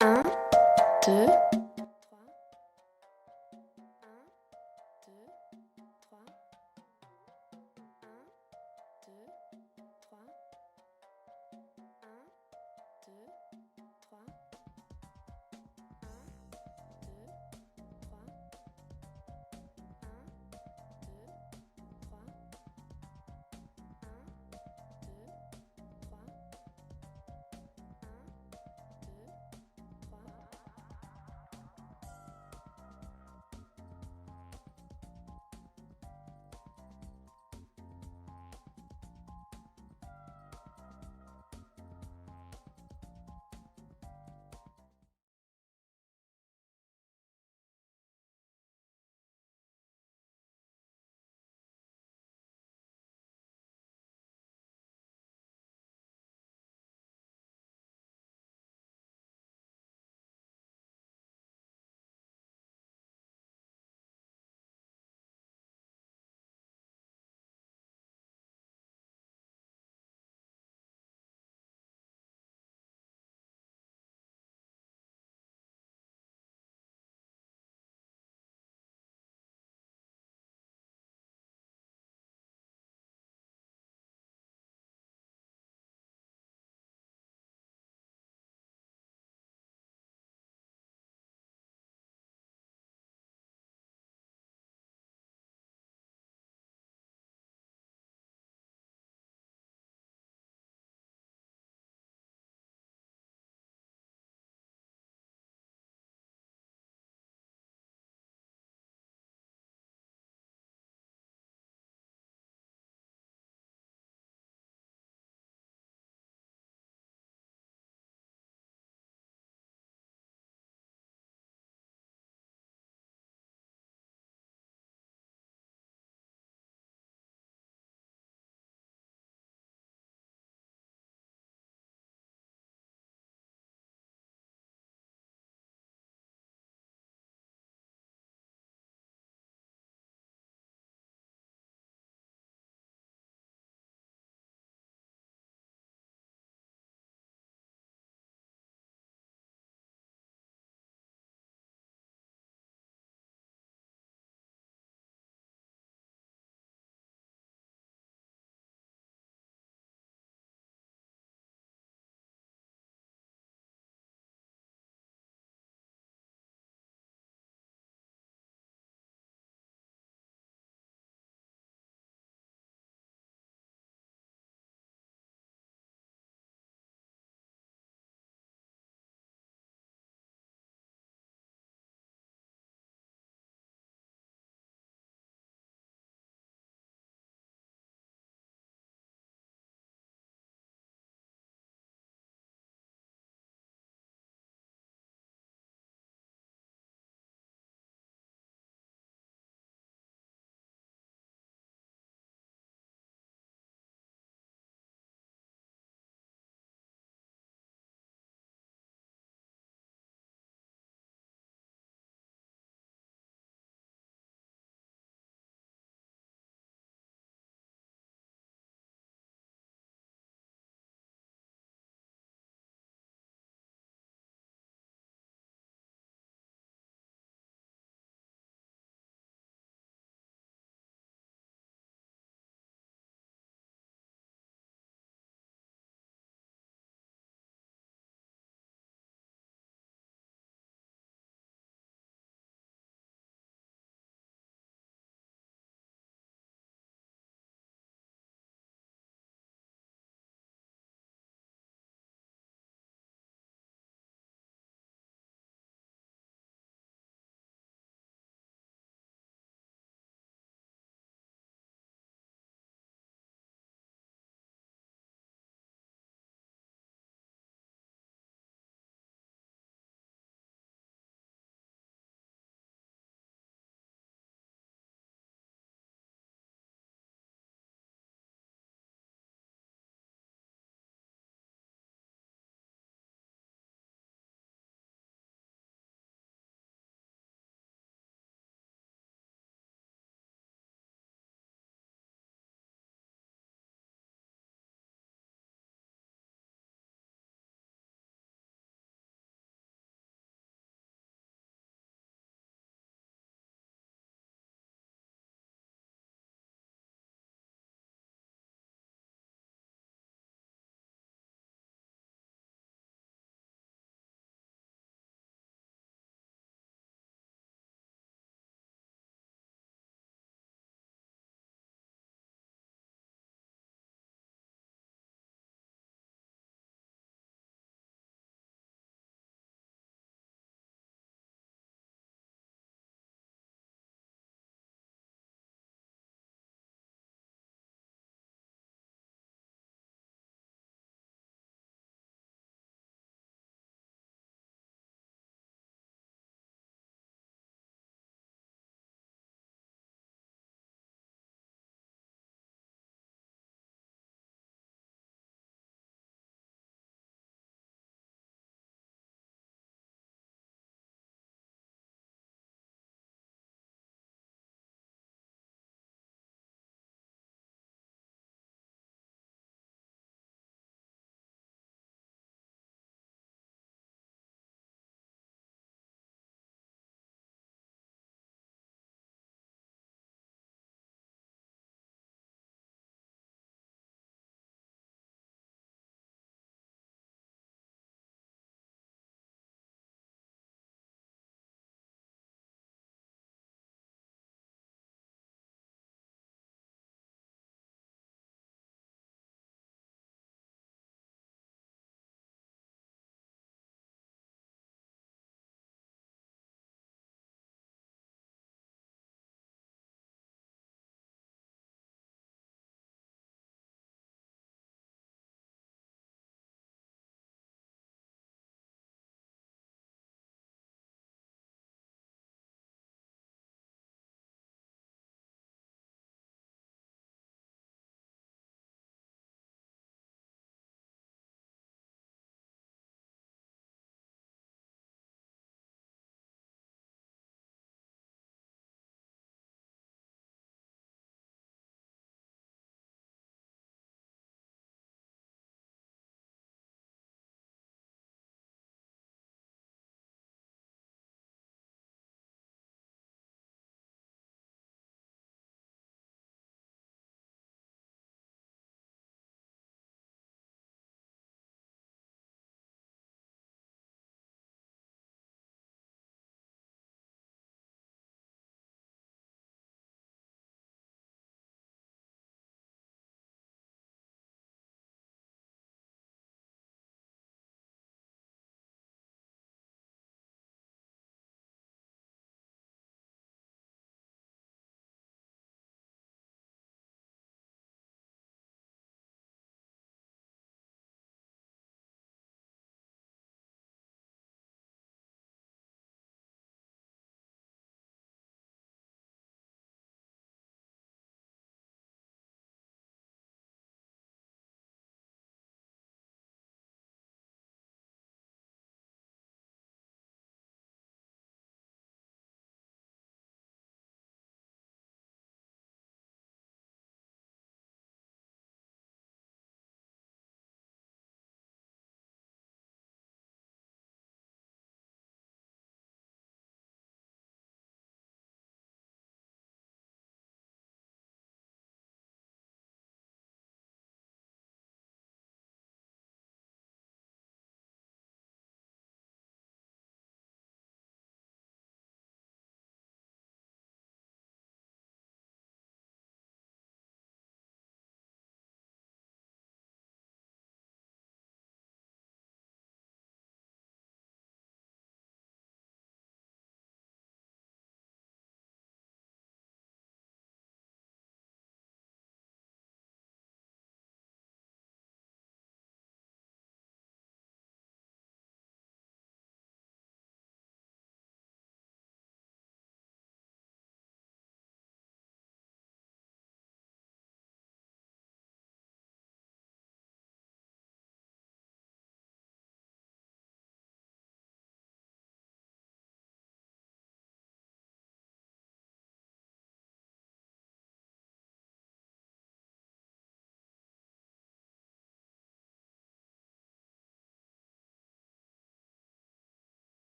Un, 2, 3.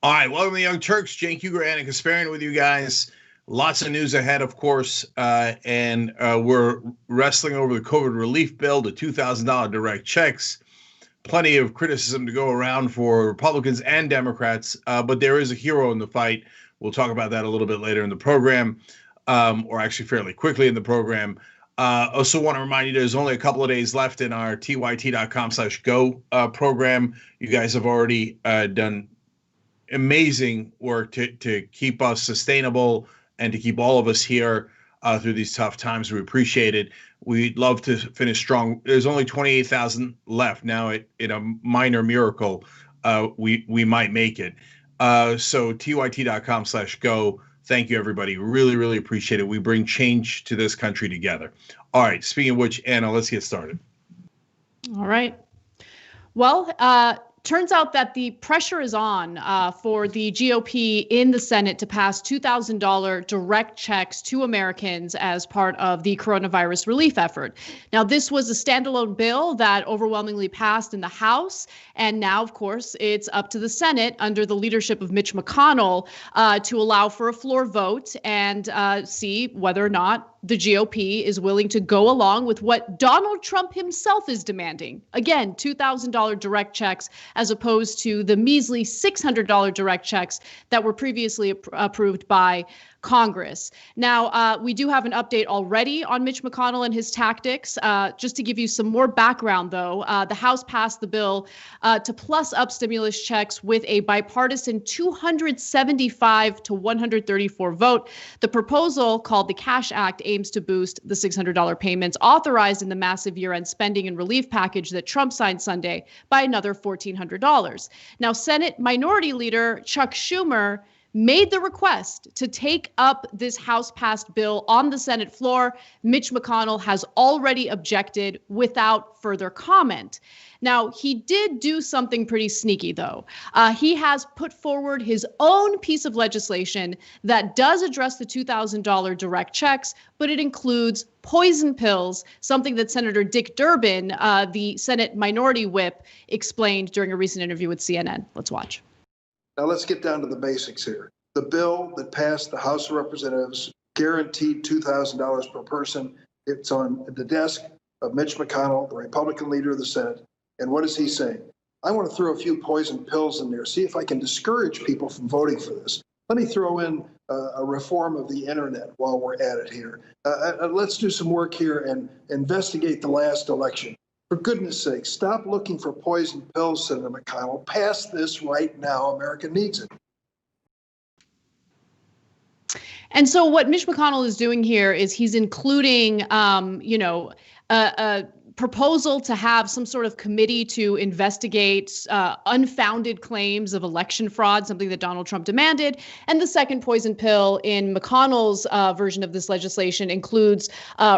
All right, welcome to the Young Turks. Cenk Uygur, Anna Kasparian with you guys. Lots of news ahead, of course, and we're wrestling over the COVID relief bill, the $2,000 direct checks. Plenty of criticism to go around for Republicans and Democrats, but there is a hero in the fight. We'll talk about that a little bit later in the program, or actually fairly quickly in the program. Also want to remind you there's only a couple of days left in our tyt.com/go program. You guys have already done amazing work to keep us sustainable and to keep all of us here through these tough times. We appreciate it. We'd love to finish strong. There's only 28,000 left now. In a minor miracle, we might make it. So tyt.com/go. Thank you, everybody. Really, really appreciate it. We bring change to this country together. All right. Speaking of which, Anna, let's get started. All right. Well, turns out that the pressure is on for the GOP in the Senate to pass $2,000 direct checks to Americans as part of the coronavirus relief effort. Now, this was a standalone bill that overwhelmingly passed in the House. And now, of course, it's up to the Senate under the leadership of Mitch McConnell to allow for a floor vote and see whether or not the GOP is willing to go along with what Donald Trump himself is demanding. Again, $2,000 direct checks as opposed to the measly $600 direct checks that were previously approved by Congress. Now, we do have an update already on Mitch McConnell and his tactics. Just to give you some more background, though, the House passed the bill to plus up stimulus checks with a bipartisan 275 to 134 vote. The proposal, called the Cash Act, aims to boost the $600 payments authorized in the massive year-end spending and relief package that Trump signed Sunday by another $1,400. Now, Senate Minority Leader Chuck Schumer made the request to take up this House-passed bill on the Senate floor. Mitch McConnell has already objected without further comment. Now, he did do something pretty sneaky, though. He has put forward his own piece of legislation that does address the $2,000 direct checks, but it includes poison pills, something that Senator Dick Durbin, the Senate Minority Whip, explained during a recent interview with CNN. Let's watch. Now let's get down to the basics here. The bill that passed the House of Representatives guaranteed $2,000 per person. It's on the desk of Mitch McConnell, the Republican leader of the Senate. And what is he saying? I want to throw a few poison pills in there, see if I can discourage people from voting for this. Let me throw in a reform of the internet while we're at it here. Let's do some work here and investigate the last election. For goodness sake, stop looking for poison pills, Senator McConnell. Pass this right now. America needs it. And so what Mitch McConnell is doing here is he's including, a proposal to have some sort of committee to investigate unfounded claims of election fraud, something that Donald Trump demanded. And the second poison pill in McConnell's version of this legislation includes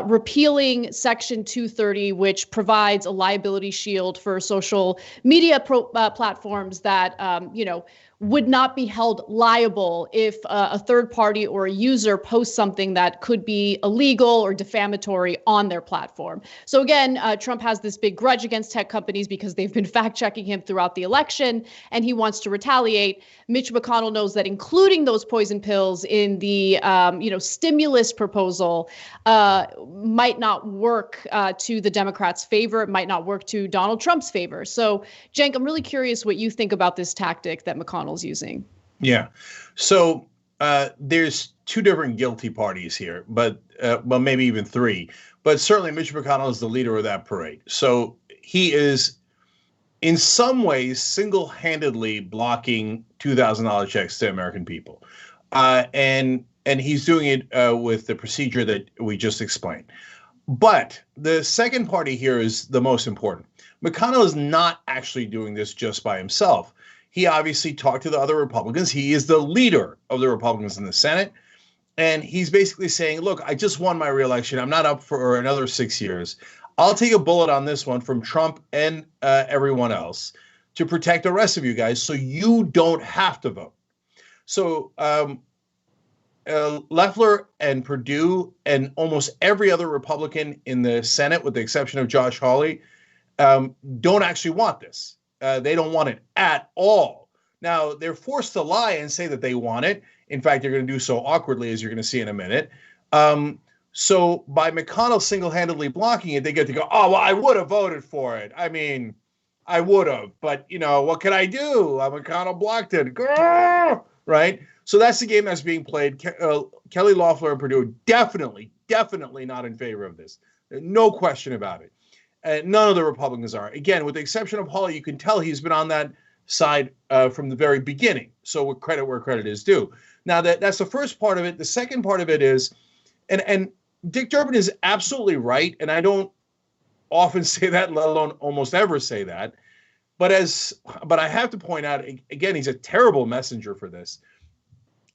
repealing Section 230, which provides a liability shield for social media platforms that, would not be held liable if a third party or a user posts something that could be illegal or defamatory on their platform. So again, Trump has this big grudge against tech companies because they've been fact-checking him throughout the election, and he wants to retaliate. Mitch McConnell knows that including those poison pills in the stimulus proposal might not work to the Democrats' favor. It might not work to Donald Trump's favor. So, Cenk, I'm really curious what you think about this tactic that McConnell's using. Yeah. So there's two different guilty parties here, but maybe even three. But certainly Mitch McConnell is the leader of that parade. So he is in some ways single-handedly blocking $2,000 checks to American people. And he's doing it with the procedure that we just explained. But the second party here is the most important. McConnell is not actually doing this just by himself. He obviously talked to the other Republicans. He is the leader of the Republicans in the Senate. And he's basically saying, look, I just won my reelection. I'm not up for another 6 years. I'll take a bullet on this one from Trump and everyone else to protect the rest of you guys so you don't have to vote. So Loeffler and Perdue and almost every other Republican in the Senate, with the exception of Josh Hawley, don't actually want this. They don't want it at all. Now, they're forced to lie and say that they want it. In fact, they're going to do so awkwardly, as you're going to see in a minute. So by McConnell single-handedly blocking it, they get to go, oh, well, I would have voted for it. I mean, I would have, but, what can I do? McConnell blocked it. Grrr! Right? So that's the game that's being played. Kelly Loeffler and Perdue definitely not in favor of this. No question about it. None of the Republicans are. Again, with the exception of Hawley, you can tell he's been on that side from the very beginning. So with credit where credit is due. Now, that's the first part of it. The second part of it is, and Dick Durbin is absolutely right, and I don't often say that, let alone almost ever say that. But I have to point out, again, he's a terrible messenger for this.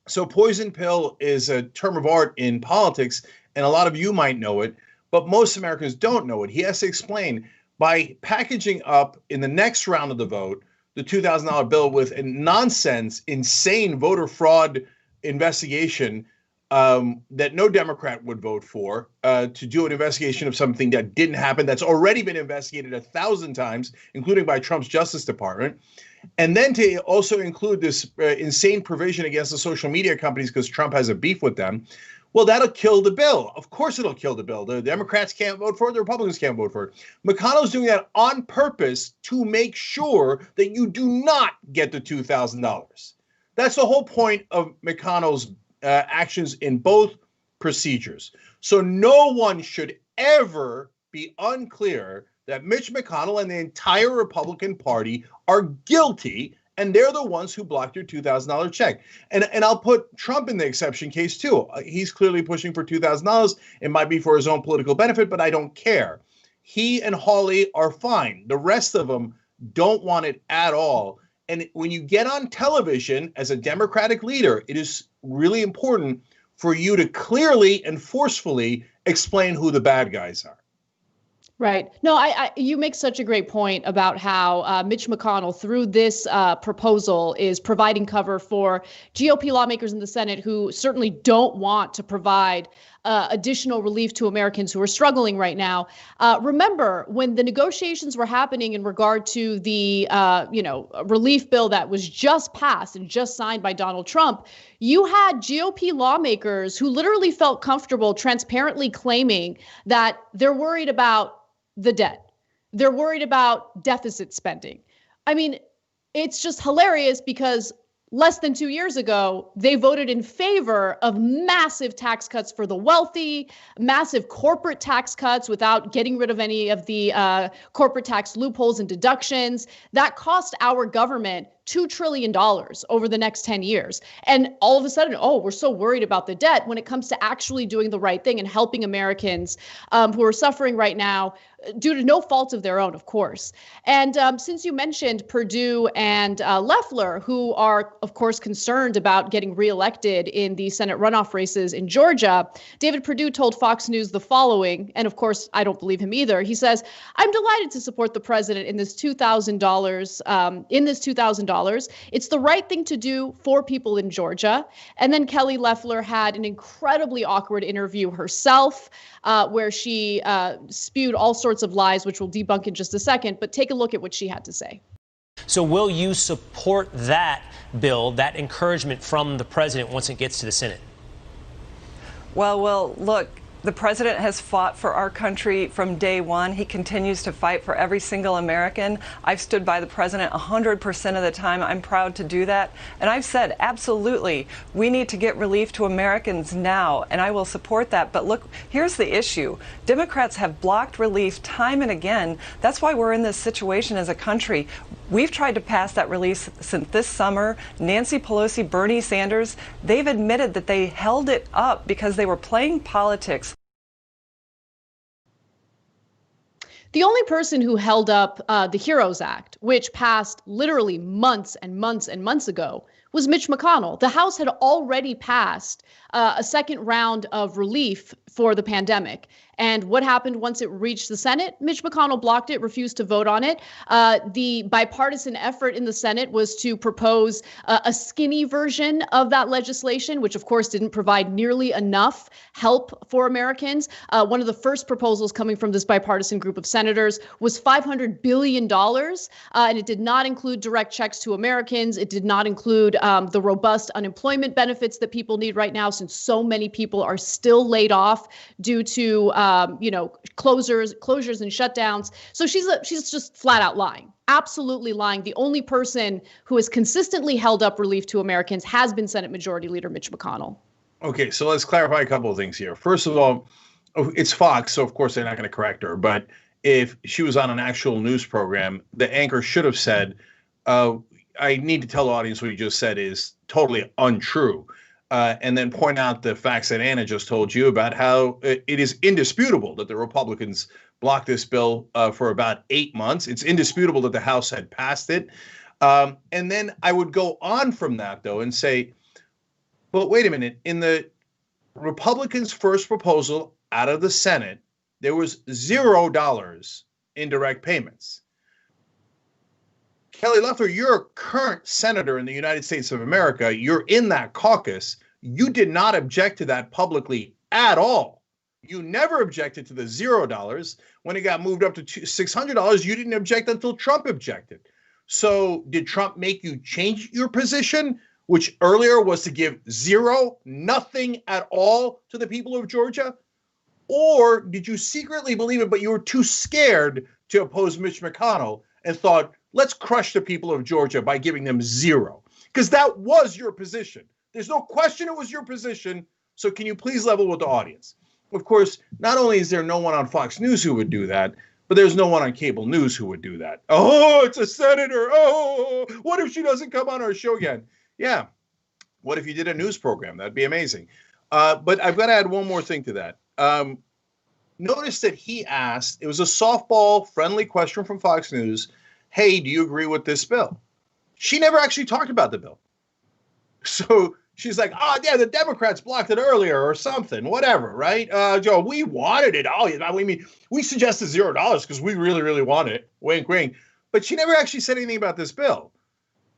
So poison pill is a term of art in politics, and a lot of you might know it, but most Americans don't know it. He has to explain by packaging up in the next round of the vote the $2,000 bill with a nonsense, insane voter fraud investigation that no Democrat would vote for, to do an investigation of something that didn't happen, that's already been investigated 1,000 times, including by Trump's Justice Department. And then to also include this insane provision against the social media companies because Trump has a beef with them. Well, that'll kill the bill. Of course it'll kill the bill. The Democrats can't vote for it. The Republicans can't vote for it. McConnell's doing that on purpose to make sure that you do not get the $2,000. That's the whole point of McConnell's actions in both procedures. So no one should ever be unclear that Mitch McConnell and the entire Republican Party are guilty, and they're the ones who blocked your $2,000 check. And I'll put Trump in the exception case too. He's clearly pushing for $2,000. It might be for his own political benefit, but I don't care. He and Hawley are fine. The rest of them don't want it at all. And when you get on television as a Democratic leader, it is really important for you to clearly and forcefully explain who the bad guys are. Right. No, you make such a great point about how Mitch McConnell, through this proposal, is providing cover for GOP lawmakers in the Senate who certainly don't want to provide additional relief to Americans who are struggling right now. Remember, when the negotiations were happening in regard to the relief bill that was just passed and just signed by Donald Trump, you had GOP lawmakers who literally felt comfortable transparently claiming that they're worried about the debt. They're worried about deficit spending. I mean, it's just hilarious because less than 2 years ago, they voted in favor of massive tax cuts for the wealthy, massive corporate tax cuts without getting rid of any of the corporate tax loopholes and deductions. That cost our government $2 trillion over the next 10 years. And all of a sudden, we're so worried about the debt when it comes to actually doing the right thing and helping Americans who are suffering right now due to no fault of their own, of course. And since you mentioned Perdue and Loeffler, who are, of course, concerned about getting reelected in the Senate runoff races in Georgia, David Perdue told Fox News the following, and of course, I don't believe him either. He says, "I'm delighted to support the president in this $2,000. It's the right thing to do for people in Georgia." And then Kelly Loeffler had an incredibly awkward interview herself, where she spewed all sorts of lies, which we'll debunk in just a second. But take a look at what she had to say. So will you support that bill, that encouragement from the president once it gets to the Senate? Well, look, the president has fought for our country from day one. He continues to fight for every single American. I've stood by the president 100% of the time. I'm proud to do that. And I've said, absolutely, we need to get relief to Americans now, and I will support that. But look, here's the issue. Democrats have blocked relief time and again. That's why we're in this situation as a country. We've tried to pass that relief since this summer. Nancy Pelosi, Bernie Sanders, they've admitted that they held it up because they were playing politics. The only person who held up the HEROES Act, which passed literally months and months and months ago, was Mitch McConnell. The House had already passed a second round of relief for the pandemic. And what happened once it reached the Senate? Mitch McConnell blocked it, refused to vote on it. The bipartisan effort in the Senate was to propose a skinny version of that legislation, which of course didn't provide nearly enough help for Americans. One of the first proposals coming from this bipartisan group of senators was $500 billion, and it did not include direct checks to Americans. It did not include the robust unemployment benefits that people need right now, since so many people are still laid off due to closures and shutdowns. So she's just flat out lying, absolutely lying. The only person who has consistently held up relief to Americans has been Senate Majority Leader Mitch McConnell. Okay, so let's clarify a couple of things here. First of all, it's Fox, so of course they're not going to correct her. But if she was on an actual news program, the anchor should have said, I need to tell the audience what you just said is totally untrue. And then point out the facts that Anna just told you about how it is indisputable that the Republicans blocked this bill for about 8 months. It's indisputable that the House had passed it. And then I would go on from that, though, and say, but wait a minute. In the Republicans' first proposal out of the Senate, there was $0 in direct payments. Kelly Loeffler, you're a current senator in the United States of America. You're in that caucus. You did not object to that publicly at all. You never objected to the $0. When it got moved up to $600, you didn't object until Trump objected. So did Trump make you change your position, which earlier was to give nothing at all to the people of Georgia? Or did you secretly believe it, but you were too scared to oppose Mitch McConnell and thought, let's crush the people of Georgia by giving them $0? Because that was your position. There's no question it was your position. So can you please level with the audience? Of course, not only is there no one on Fox News who would do that, but there's no one on cable news who would do that. Oh, it's a senator. Oh, what if she doesn't come on our show again? Yeah. What if you did a news program? That'd be amazing. But I've got to add one more thing to that. Notice that he asked, it was a softball friendly question from Fox News. Hey, do you agree with this bill? She never actually talked about the bill. So she's like, oh, yeah, the Democrats blocked it earlier or something, whatever, right? Joe, we wanted it. Oh, we suggested $0 because we really, really want it. Wink, wink. But she never actually said anything about this bill.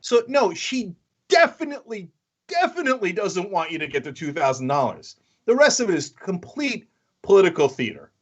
So, no, she definitely doesn't want you to get the $2,000. The rest of it is complete political theater.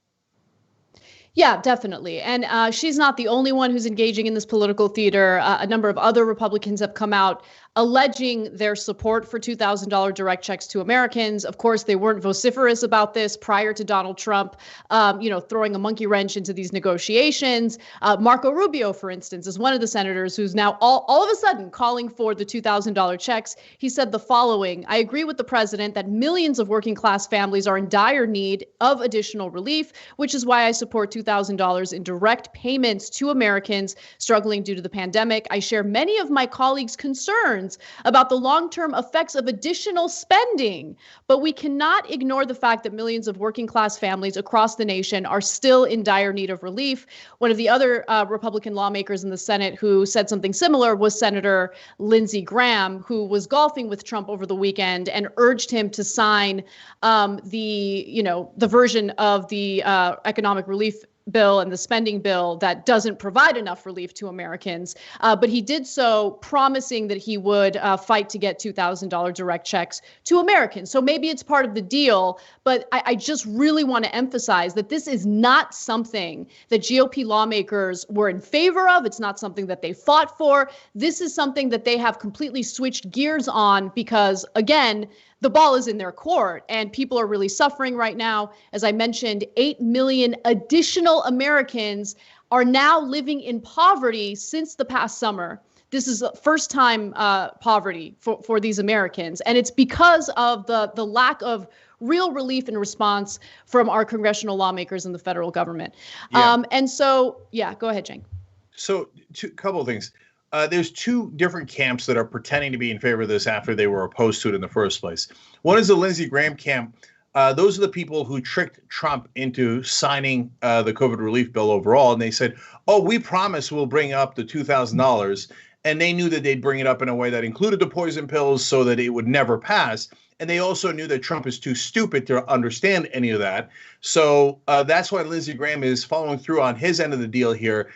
Yeah, definitely. And she's not the only one who's engaging in this political theater. A number of other Republicans have come out alleging their support for $2,000 direct checks to Americans. Of course, they weren't vociferous about this prior to Donald Trump, throwing a monkey wrench into these negotiations. Marco Rubio, for instance, is one of the senators who's now all of a sudden calling for the $2,000 checks. He said the following: I agree with the president that millions of working class families are in dire need of additional relief, which is why I support $2,000 in direct payments to Americans struggling due to the pandemic. I share many of my colleagues' concerns about the long-term effects of additional spending, but we cannot ignore the fact that millions of working class families across the nation are still in dire need of relief. One of the other Republican lawmakers in the Senate who said something similar was Senator Lindsey Graham, who was golfing with Trump over the weekend and urged him to sign the version of the economic relief bill and the spending bill that doesn't provide enough relief to Americans. But he did so promising that he would fight to get $2,000 direct checks to Americans. So maybe it's part of the deal, but I just really want to emphasize that this is not something that GOP lawmakers were in favor of. It's not something that they fought for. This is something that they have completely switched gears on because, again, the ball is in their court and people are really suffering right now. As I mentioned, 8 million additional Americans are now living in poverty since the past summer. This is first time poverty for these Americans. And it's because of the lack of real relief and response from our congressional lawmakers and the federal government. Yeah. Go ahead, Cenk. So a couple of things. There's two different camps that are pretending to be in favor of this after they were opposed to it in the first place. One is the Lindsey Graham camp. Those are the people who tricked Trump into signing the COVID relief bill overall. And they said, oh, we promise we'll bring up the $2,000. and they knew that they'd bring it up in a way that included the poison pills so that it would never pass. And they also knew that Trump is too stupid to understand any of that. So that's why Lindsey Graham is following through on his end of the deal here,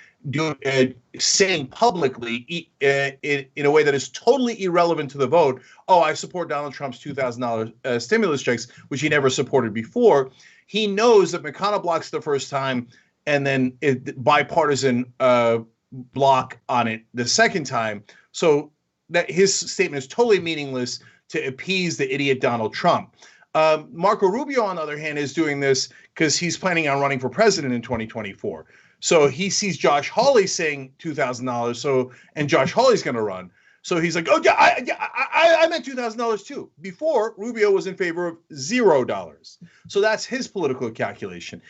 saying publicly in a way that is totally irrelevant to the vote, oh, I support Donald Trump's $2,000 stimulus checks, which he never supported before. He knows that McConnell blocks the first time and then bipartisan block on it the second time. So that his statement is totally meaningless to appease the idiot Donald Trump. Marco Rubio, on the other hand, is doing this because he's planning on running for president in 2024. So he sees Josh Hawley saying $2,000, and Josh Hawley's going to run. So he's like, oh, yeah, I meant $2,000 too. Before, Rubio was in favor of $0. So that's his political calculation.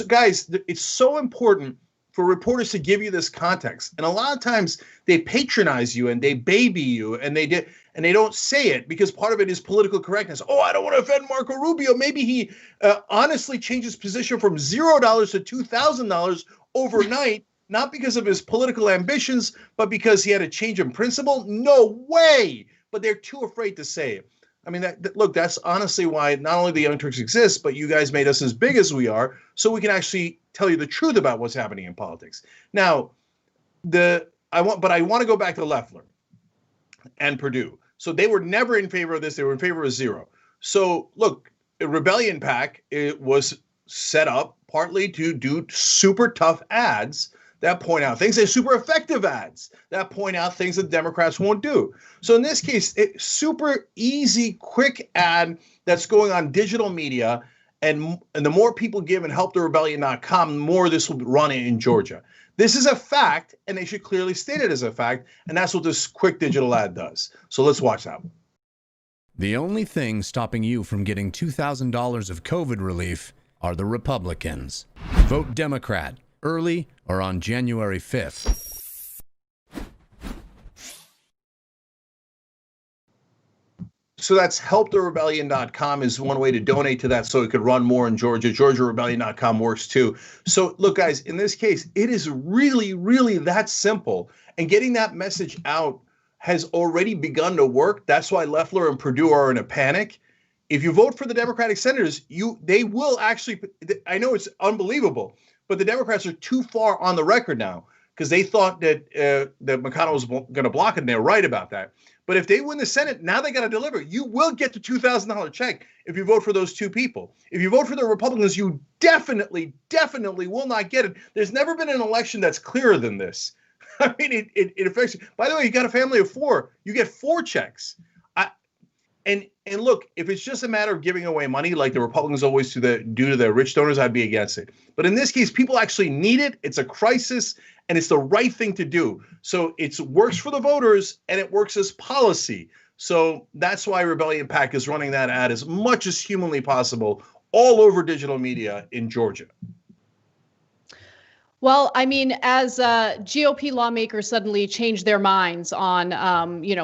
Guys, it's so important for reporters to give you this context. And a lot of times they patronize you and they baby you and they don't say it because part of it is political correctness. Oh, I don't want to offend Marco Rubio. Maybe he honestly changed his position from $0 to $2,000 overnight, not because of his political ambitions, but because he had a change in principle. No way. But they're too afraid to say it. I mean, look, that's honestly why not only the Young Turks exist, but you guys made us as big as we are, so we can actually tell you the truth about what's happening in politics. Now, I want to go back to Loeffler and Perdue. So they were never in favor of this. They were in favor of $0. So look, a Rebellion PAC, it was set up partly to do super tough ads that point out things, and super effective ads that point out things that Democrats won't do. So in this case, it's super easy, quick ad that's going on digital media, and the more people give and help the rebellion.com, the more this will run in Georgia. This is a fact, and they should clearly state it as a fact, and that's what this quick digital ad does. So let's watch that one. The only thing stopping you from getting $2,000 of COVID relief are the Republicans. Vote Democrat, early or on January 5th. So that's helptherebellion.com is one way to donate to that so it could run more in Georgia. GeorgiaRebellion.com works too. So look, guys, in this case, it is really, really that simple. And getting that message out has already begun to work. That's why Loeffler and Perdue are in a panic. If you vote for the Democratic senators, they will actually, I know it's unbelievable, but the Democrats are too far on the record now because they thought that McConnell was going to block it, and they're right about that. But if they win the Senate, now they got to deliver. You will get the $2,000 check if you vote for those two people. If you vote for the Republicans, you definitely will not get it. There's never been an election that's clearer than this. I mean, it affects you. By the way, you got a family of 4. You get 4 checks. And look, if it's just a matter of giving away money like the Republicans always do to their rich donors, I'd be against it. But in this case, people actually need it. It's a crisis, and it's the right thing to do. So it works for the voters, and it works as policy. So that's why Rebellion PAC is running that ad as much as humanly possible all over digital media in Georgia. Well, I mean, as GOP lawmakers suddenly change their minds on,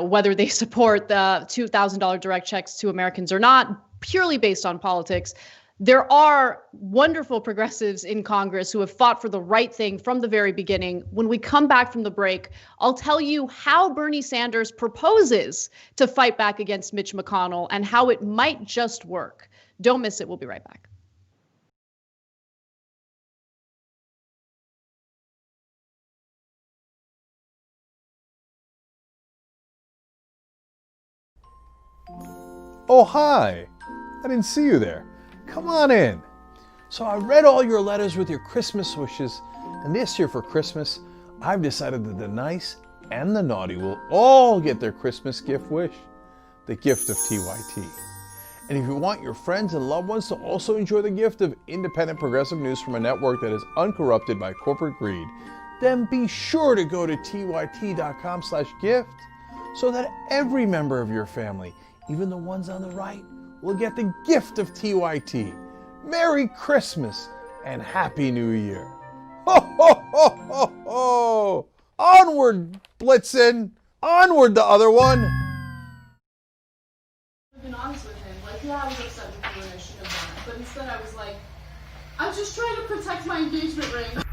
whether they support the $2,000 direct checks to Americans or not, purely based on politics, there are wonderful progressives in Congress who have fought for the right thing from the very beginning. When we come back from the break, I'll tell you how Bernie Sanders proposes to fight back against Mitch McConnell and how it might just work. Don't miss it. We'll be right back. Oh, hi. I didn't see you there. Come on in. So I read all your letters with your Christmas wishes, and this year for Christmas, I've decided that the nice and the naughty will all get their Christmas gift wish, the gift of TYT. And if you want your friends and loved ones to also enjoy the gift of independent progressive news from a network that is uncorrupted by corporate greed, then be sure to go to tyt.com/gift so that every member of your family, even the ones on the right, will get the gift of TYT. Merry Christmas and Happy New Year. Ho, ho, ho, ho, ho. Onward, Blitzen. Onward, the other one. I've been honest with him. Like, yeah, I was upset with you and I should have done it. But instead I was like, I'm just trying to protect my engagement ring.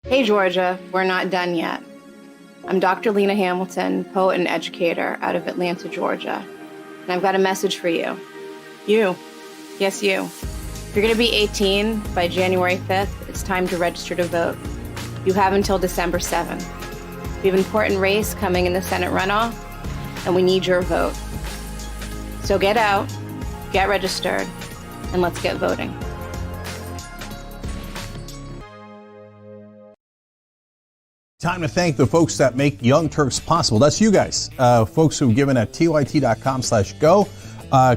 Hey, Georgia, we're not done yet. I'm Dr. Lena Hamilton, poet and educator out of Atlanta, Georgia. And I've got a message for you. You. Yes, you. If you're going to be 18 by January 5th, it's time to register to vote. You have until December 7th. We have an important race coming in the Senate runoff, and we need your vote. So get out, get registered, and let's get voting. Time to thank the folks that make Young Turks possible. That's you guys, folks who've given at tyt.com/go.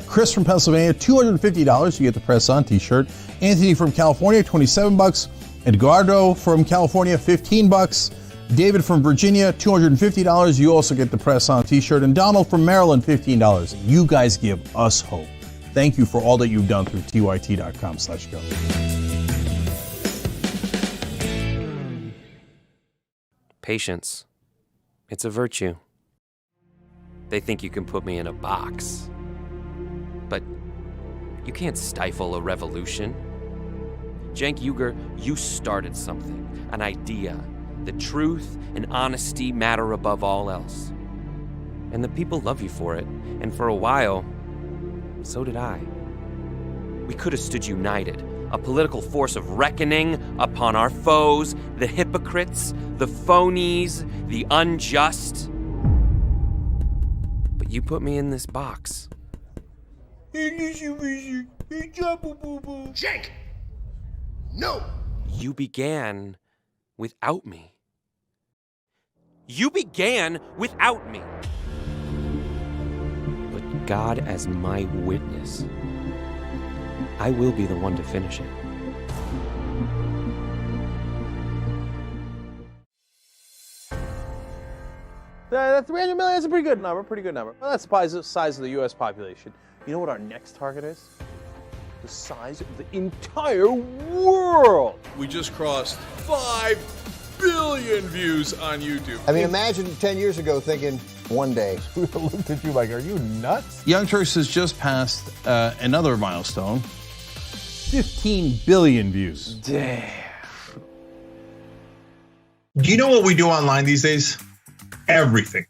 Chris from Pennsylvania, $250. You get the Press On t-shirt. Anthony from California, $27. Edgardo from California, $15. David from Virginia, $250. You also get the Press On t-shirt. And Donald from Maryland, $15. You guys give us hope. Thank you for all that you've done through tyt.com/go. Patience. It's a virtue. They think you can put me in a box. But you can't stifle a revolution. Cenk Uygur, you started something, an idea. The truth and honesty matter above all else. And the people love you for it. And for a while, so did I. We could have stood united, a political force of reckoning upon our foes, the hypocrites, the phonies, the unjust. But you put me in this box. Cenk! No! You began without me. You began without me. But God as my witness, I will be the one to finish it. That 300 million is a pretty good number, Well, that's the size of the U.S. population. You know what our next target is? The size of the entire world. We just crossed 5 billion views on YouTube. I mean, imagine 10 years ago thinking, one day. We looked at you like, are you nuts? Young Turks has just passed another milestone. 15 billion views. Damn. Do you know what we do online these days? Everything.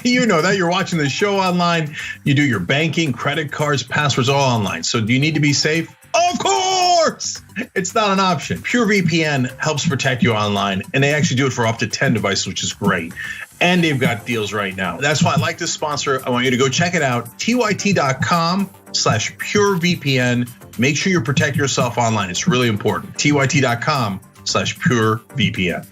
You know that. You're watching the show online. You do your banking, credit cards, passwords, all online. So do you need to be safe? Of course! It's not an option. PureVPN helps protect you online, and they actually do it for up to 10 devices, which is great. And they've got deals right now. That's why I like this sponsor. I want you to go check it out. tyt.com/purevpn. Make sure you protect yourself online. It's really important. tyt.com/purevpn.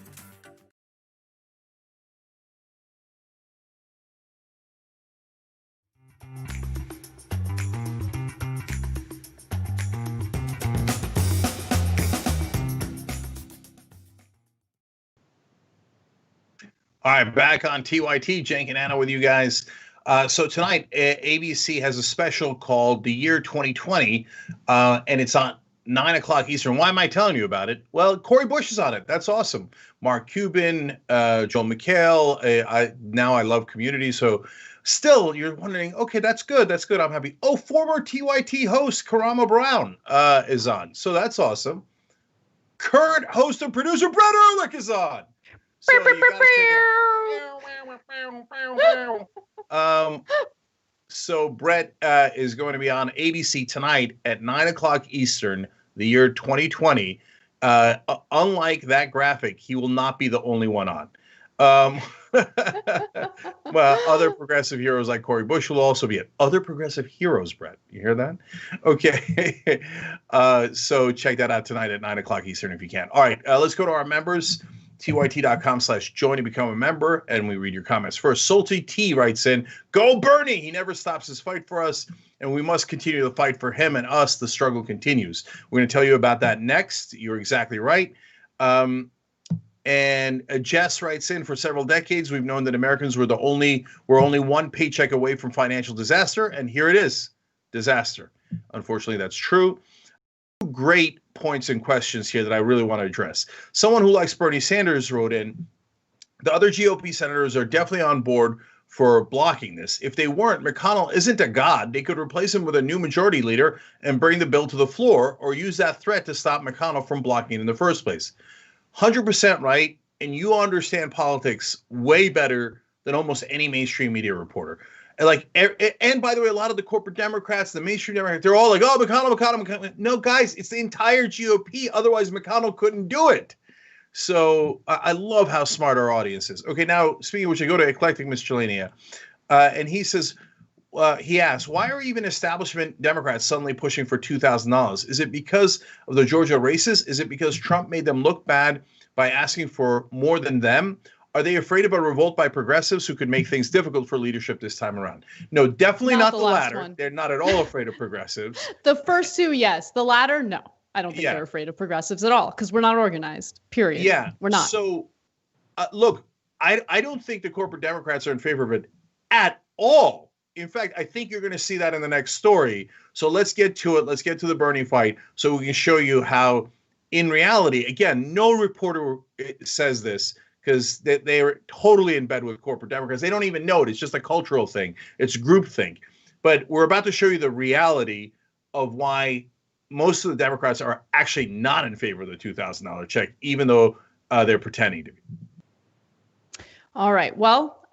All right, back on TYT, Cenk and Anna with you guys. So tonight, ABC has a special called The Year 2020, and it's on 9 o'clock Eastern. Why am I telling you about it? Well, Cori Bush is on it. That's awesome. Mark Cuban, Joel McHale. Now I love Community. So still, you're wondering, okay, that's good. That's good. I'm happy. Oh, former TYT host Karama Brown is on. So that's awesome. Current host and producer Brett Ehrlich is on. So you gotta check it. So Brett is going to be on ABC tonight at 9 o'clock Eastern, the year 2020. Unlike that graphic, he will not be the only one on. Well, other progressive heroes like Cori Bush will also be at other progressive heroes, Brett. You hear that? Okay. So check that out tonight at 9 o'clock Eastern if you can. All right, let's go to our members. tyt.com/join to become a member, and we read your comments first. Salty T writes in, "Go Bernie! He never stops his fight for us, and we must continue to fight for him and us. The struggle continues." We're going to tell you about that next. You're exactly right. And Jess writes in, "For several decades, we've known that Americans were only one paycheck away from financial disaster, and here it is, disaster." Unfortunately, that's true. Great points and questions here that I really want to address. Someone who likes Bernie Sanders wrote in, "The other GOP senators are definitely on board for blocking this. If they weren't, McConnell isn't a god. They could replace him with a new majority leader and bring the bill to the floor, or use that threat to stop McConnell from blocking it in the first place." 100% right, and you understand politics way better than almost any mainstream media reporter. And by the way, a lot of the corporate Democrats, the mainstream Democrats, they're all like, oh, McConnell. No, guys, it's the entire GOP. Otherwise, McConnell couldn't do it. So I love how smart our audience is. Okay, now, speaking of which, I go to Eclectic Miscellanea, and he says, he asks, why are even establishment Democrats suddenly pushing for $2,000? Is it because of the Georgia races? Is it because Trump made them look bad by asking for more than them? Are they afraid of a revolt by progressives who could make things difficult for leadership this time around? No, definitely not the latter. One. They're not at all afraid of progressives. The first two, yes. The latter, no. I don't think they're afraid of progressives at all because we're not organized, period. Yeah. We're not. So, look, I don't think the corporate Democrats are in favor of it at all. In fact, I think you're going to see that in the next story. So let's get to it. Let's get to the Bernie fight so we can show you how, in reality, again, no reporter says this, because they are totally in bed with corporate Democrats. They don't even know it. It's just a cultural thing. It's groupthink. But we're about to show you the reality of why most of the Democrats are actually not in favor of the $2,000 check, even though they're pretending to be. All right. Well,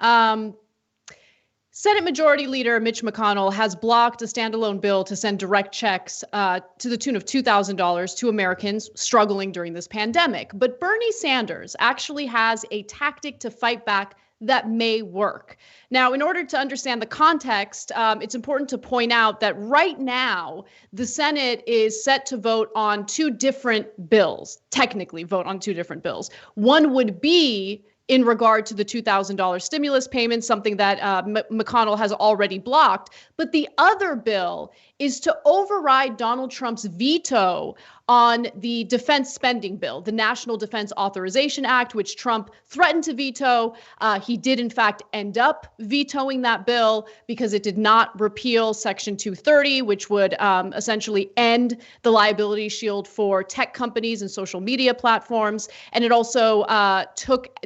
Senate Majority Leader Mitch McConnell has blocked a standalone bill to send direct checks to the tune of $2,000 to Americans struggling during this pandemic. But Bernie Sanders actually has a tactic to fight back that may work. Now, in order to understand the context, it's important to point out that right now, the Senate is set to vote on two different bills, technically vote on two different bills. One would be in regard to the $2,000 stimulus payment, something that McConnell has already blocked. But the other bill is to override Donald Trump's veto on the defense spending bill, the National Defense Authorization Act, which Trump threatened to veto. He did, in fact, end up vetoing that bill because it did not repeal Section 230, which would essentially end the liability shield for tech companies and social media platforms. And it also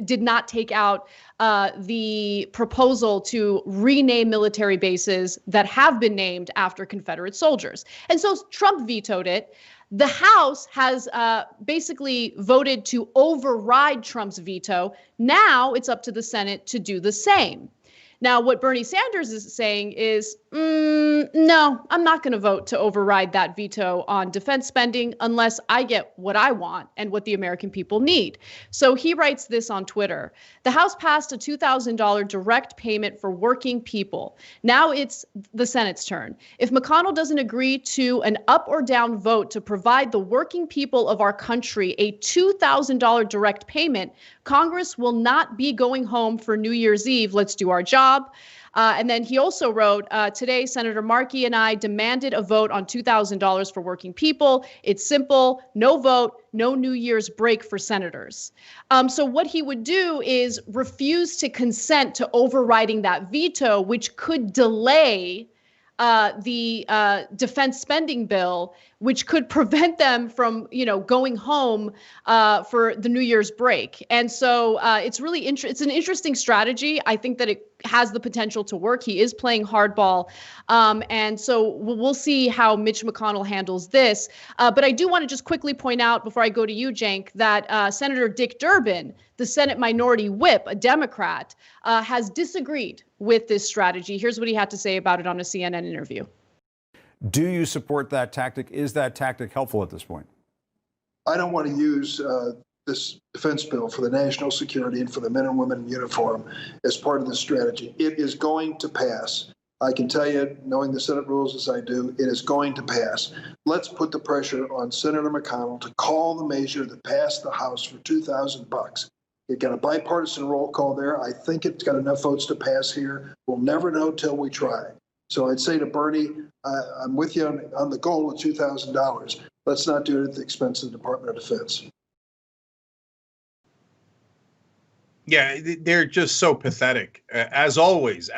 did not take out the proposal to rename military bases that have been named after Confederate soldiers. And so Trump vetoed it. The House has basically voted to override Trump's veto. Now it's up to the Senate to do the same. Now, what Bernie Sanders is saying is, no, I'm not going to vote to override that veto on defense spending unless I get what I want and what the American people need. So he writes this on Twitter. The House passed a $2,000 direct payment for working people. Now it's the Senate's turn. If McConnell doesn't agree to an up or down vote to provide the working people of our country a $2,000 direct payment, Congress will not be going home for New Year's Eve. Let's do our job. And then he also wrote, today, Senator Markey and I demanded a vote on $2,000 for working people. It's simple, no vote, no New Year's break for senators. So what he would do is refuse to consent to overriding that veto, which could delay the defense spending bill, which could prevent them from, going home for the New Year's break. And so it's really it's an interesting strategy. I think that it has the potential to work. He is playing hardball. And so we'll see how Mitch McConnell handles this. But I do want to just quickly point out before I go to you, Cenk, that Senator Dick Durbin, the Senate Minority Whip, a Democrat, has disagreed with this strategy. Here's what he had to say about it on a CNN interview. Do you support that tactic? Is that tactic helpful at this point? I don't want to use this defense bill for the national security and for the men and women in uniform as part of this strategy. It is going to pass. I can tell you, knowing the Senate rules as I do, it is going to pass. Let's put the pressure on Senator McConnell to call the measure that passed the House for $2,000. It got a bipartisan roll call there. I think it's got enough votes to pass here. We'll never know till we try. So I'd say to Bernie, I'm with you on the goal of $2,000. Let's not do it at the expense of the Department of Defense. Yeah, they're just so pathetic, as always.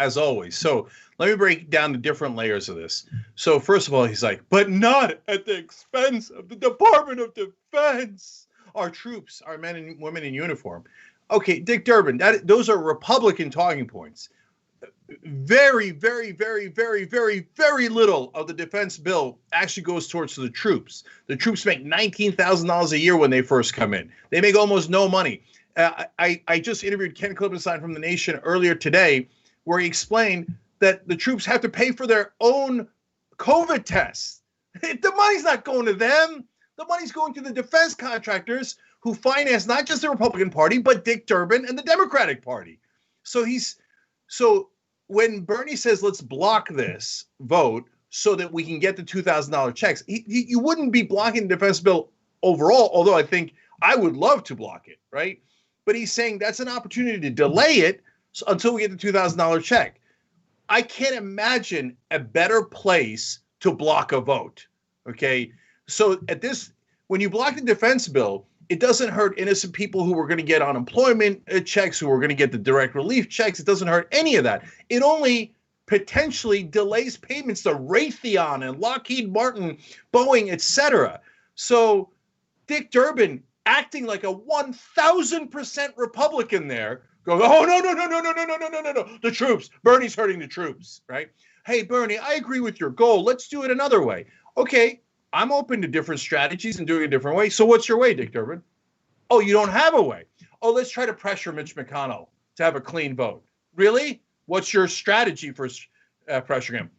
So let me break down the different layers of this. So first of all, he's like, but not at the expense of the Department of Defense. Our troops, our men and women in uniform. Okay, Dick Durbin, those are Republican talking points. very, very, very, very, very, very little of the defense bill actually goes towards the troops. The troops make $19,000 a year when they first come in. They make almost no money. I just interviewed Ken Klippenstein from The Nation earlier today, where he explained that the troops have to pay for their own COVID tests. The money's not going to them. The money's going to the defense contractors who finance not just the Republican Party, but Dick Durbin and the Democratic Party. So when Bernie says, let's block this vote so that we can get the $2,000 checks, you wouldn't be blocking the defense bill overall, although I think I would love to block it, right? But he's saying that's an opportunity to delay it until we get the $2,000 check. I can't imagine a better place to block a vote, okay? So when you block the defense bill, it doesn't hurt innocent people who were going to get unemployment checks, who were going to get the direct relief checks. It doesn't hurt any of that. It only potentially delays payments to Raytheon and Lockheed Martin, Boeing, etc. So Dick Durbin, acting like a 1,000% Republican there, going, oh, no, the troops. Bernie's hurting the troops, right? Hey, Bernie, I agree with your goal. Let's do it another way. Okay, I'm open to different strategies and doing it a different way. So what's your way, Dick Durbin? Oh, you don't have a way. Oh, let's try to pressure Mitch McConnell to have a clean vote. Really? What's your strategy for pressuring him?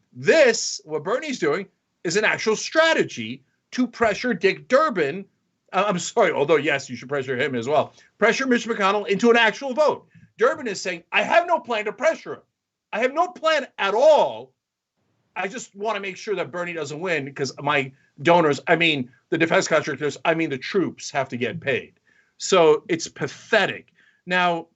What Bernie's doing is an actual strategy to pressure Dick Durbin. I'm sorry, although, yes, you should pressure him as well. Pressure Mitch McConnell into an actual vote. Durbin is saying, I have no plan to pressure him. I have no plan at all. I just want to make sure that Bernie doesn't win because my donors, the defense contractors, the troops have to get paid. So it's pathetic. Now,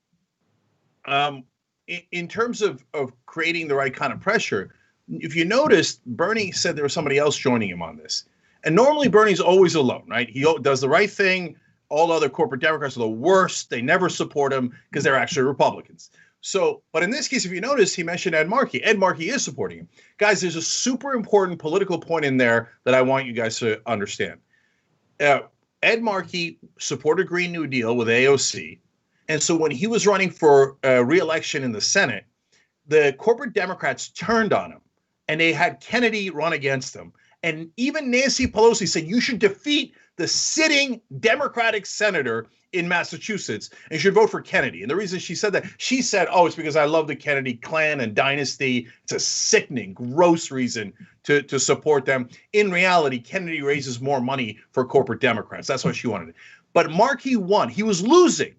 in terms of creating the right kind of pressure, if you noticed, Bernie said there was somebody else joining him on this. And normally Bernie's always alone, right? He does the right thing. All other corporate Democrats are the worst. They never support him because they're actually Republicans. So, but in this case, if you notice, he mentioned Ed Markey. Ed Markey is supporting him. Guys, there's a super important political point in there that I want you guys to understand. Ed Markey supported Green New Deal with AOC. And so when he was running for re-election in the Senate, the corporate Democrats turned on him and they had Kennedy run against him. And even Nancy Pelosi said, you should defeat the sitting Democratic senator in Massachusetts and you should vote for Kennedy. And the reason she said that, she said, oh, it's because I love the Kennedy clan and dynasty. It's a sickening, gross reason to support them. In reality, Kennedy raises more money for corporate Democrats. That's why she wanted it. But Markey won. He was losing.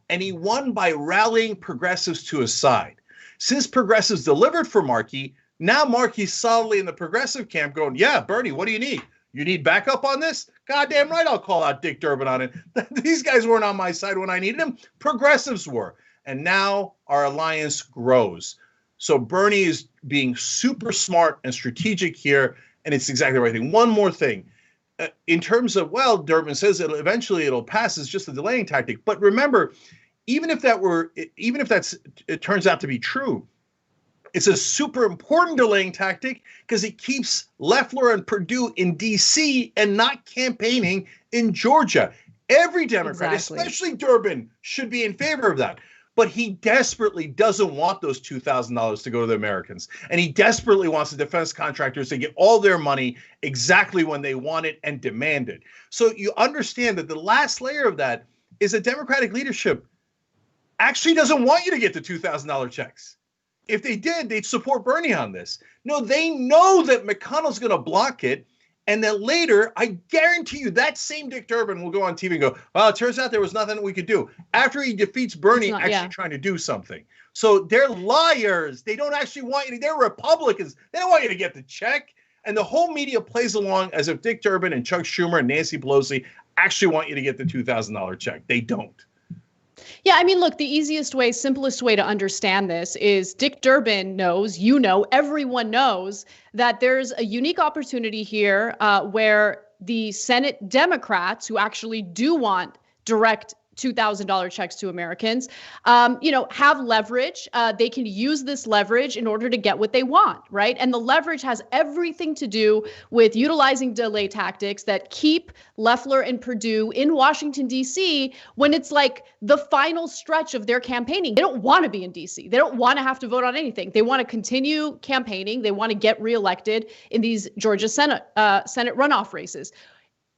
And he won by rallying progressives to his side. Since progressives delivered for Markey, now Markey's solidly in the progressive camp going, yeah, Bernie, what do you need? You need backup on this? Goddamn right, I'll call out Dick Durbin on it. These guys weren't on my side when I needed them. Progressives were. And now our alliance grows. So Bernie is being super smart and strategic here, and it's exactly the right thing. One more thing. In terms of, well, Durbin says it'll pass, it's just a delaying tactic. But remember, even if it turns out to be true, it's a super important delaying tactic because it keeps Loeffler and Perdue in D.C. and not campaigning in Georgia. Every Democrat, especially Durbin, should be in favor of that. But he desperately doesn't want those $2,000 to go to the Americans. And he desperately wants the defense contractors to get all their money exactly when they want it and demand it. So you understand that the last layer of that is that Democratic leadership actually doesn't want you to get the $2,000 checks. If they did, they'd support Bernie on this. No, they know that McConnell's going to block it. And then later, I guarantee you, that same Dick Durbin will go on TV and go, well, it turns out there was nothing we could do. After he defeats Bernie trying to do something. So they're liars. They don't actually want you to, they're Republicans. They don't want you to get the check. And the whole media plays along as if Dick Durbin and Chuck Schumer and Nancy Pelosi actually want you to get the $2,000 check. They don't. Yeah, I mean, look, the easiest way, simplest way to understand this is Dick Durbin knows, everyone knows that there's a unique opportunity here where the Senate Democrats who actually do want direct $2,000 checks to Americans, have leverage. They can use this leverage in order to get what they want, right? And the leverage has everything to do with utilizing delay tactics that keep Loeffler and Perdue in Washington, D.C. when it's like the final stretch of their campaigning. They don't want to be in D.C. They don't want to have to vote on anything. They want to continue campaigning. They want to get reelected in these Georgia Senate runoff races.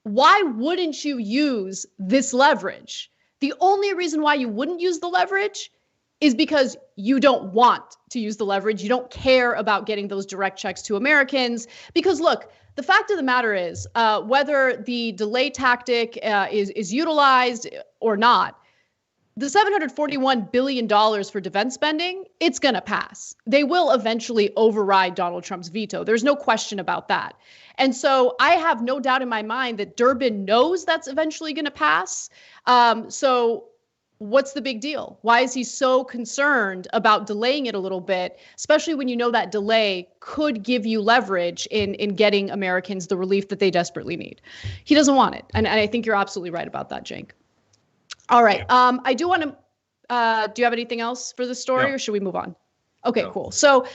Why wouldn't you use this leverage? The only reason why you wouldn't use the leverage is because you don't want to use the leverage. You don't care about getting those direct checks to Americans. Because look, the fact of the matter is, whether the delay tactic is utilized or not, the $741 billion for defense spending, it's going to pass. They will eventually override Donald Trump's veto. There's no question about that. And so I have no doubt in my mind that Durbin knows that's eventually going to pass. So what's the big deal? Why is he so concerned about delaying it a little bit, especially when you know that delay could give you leverage in getting Americans the relief that they desperately need? He doesn't want it. And I think you're absolutely right about that, Cenk. All right. I do want to, do you have anything else for the story or should we move on? Okay, cool. So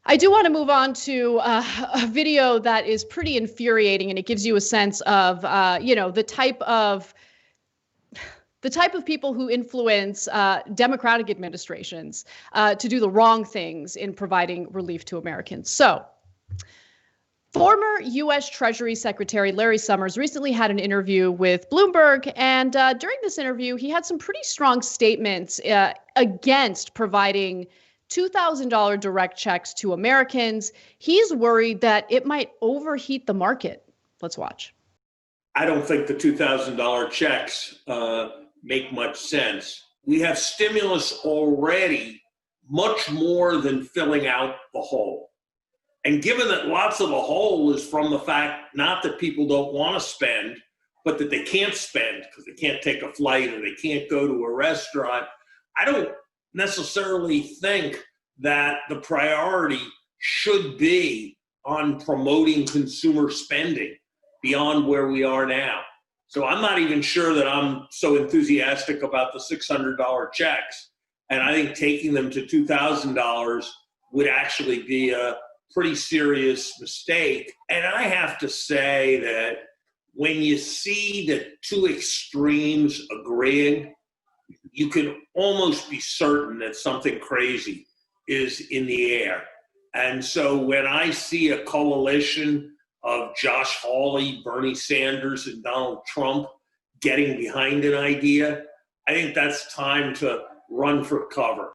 I do want to move on to a video that is pretty infuriating, and it gives you a sense of, the type of people who influence Democratic administrations to do the wrong things in providing relief to Americans. So former U.S. Treasury Secretary Larry Summers recently had an interview with Bloomberg, and during this interview, he had some pretty strong statements against providing $2,000 direct checks to Americans. He's worried that it might overheat the market. Let's watch. I don't think the $2,000 checks make much sense. We have stimulus already much more than filling out the hole. And given that lots of the hole is from the fact not that people don't want to spend, but that they can't spend because they can't take a flight or they can't go to a restaurant, I don't necessarily think that the priority should be on promoting consumer spending beyond where we are now. So I'm not even sure that I'm so enthusiastic about the $600 checks. And I think taking them to $2,000 would actually be a pretty serious mistake. And I have to say that when you see the two extremes agreeing, you can almost be certain that something crazy is in the air. And so when I see a coalition of Josh Hawley, Bernie Sanders, and Donald Trump getting behind an idea, I think that's time to run for cover.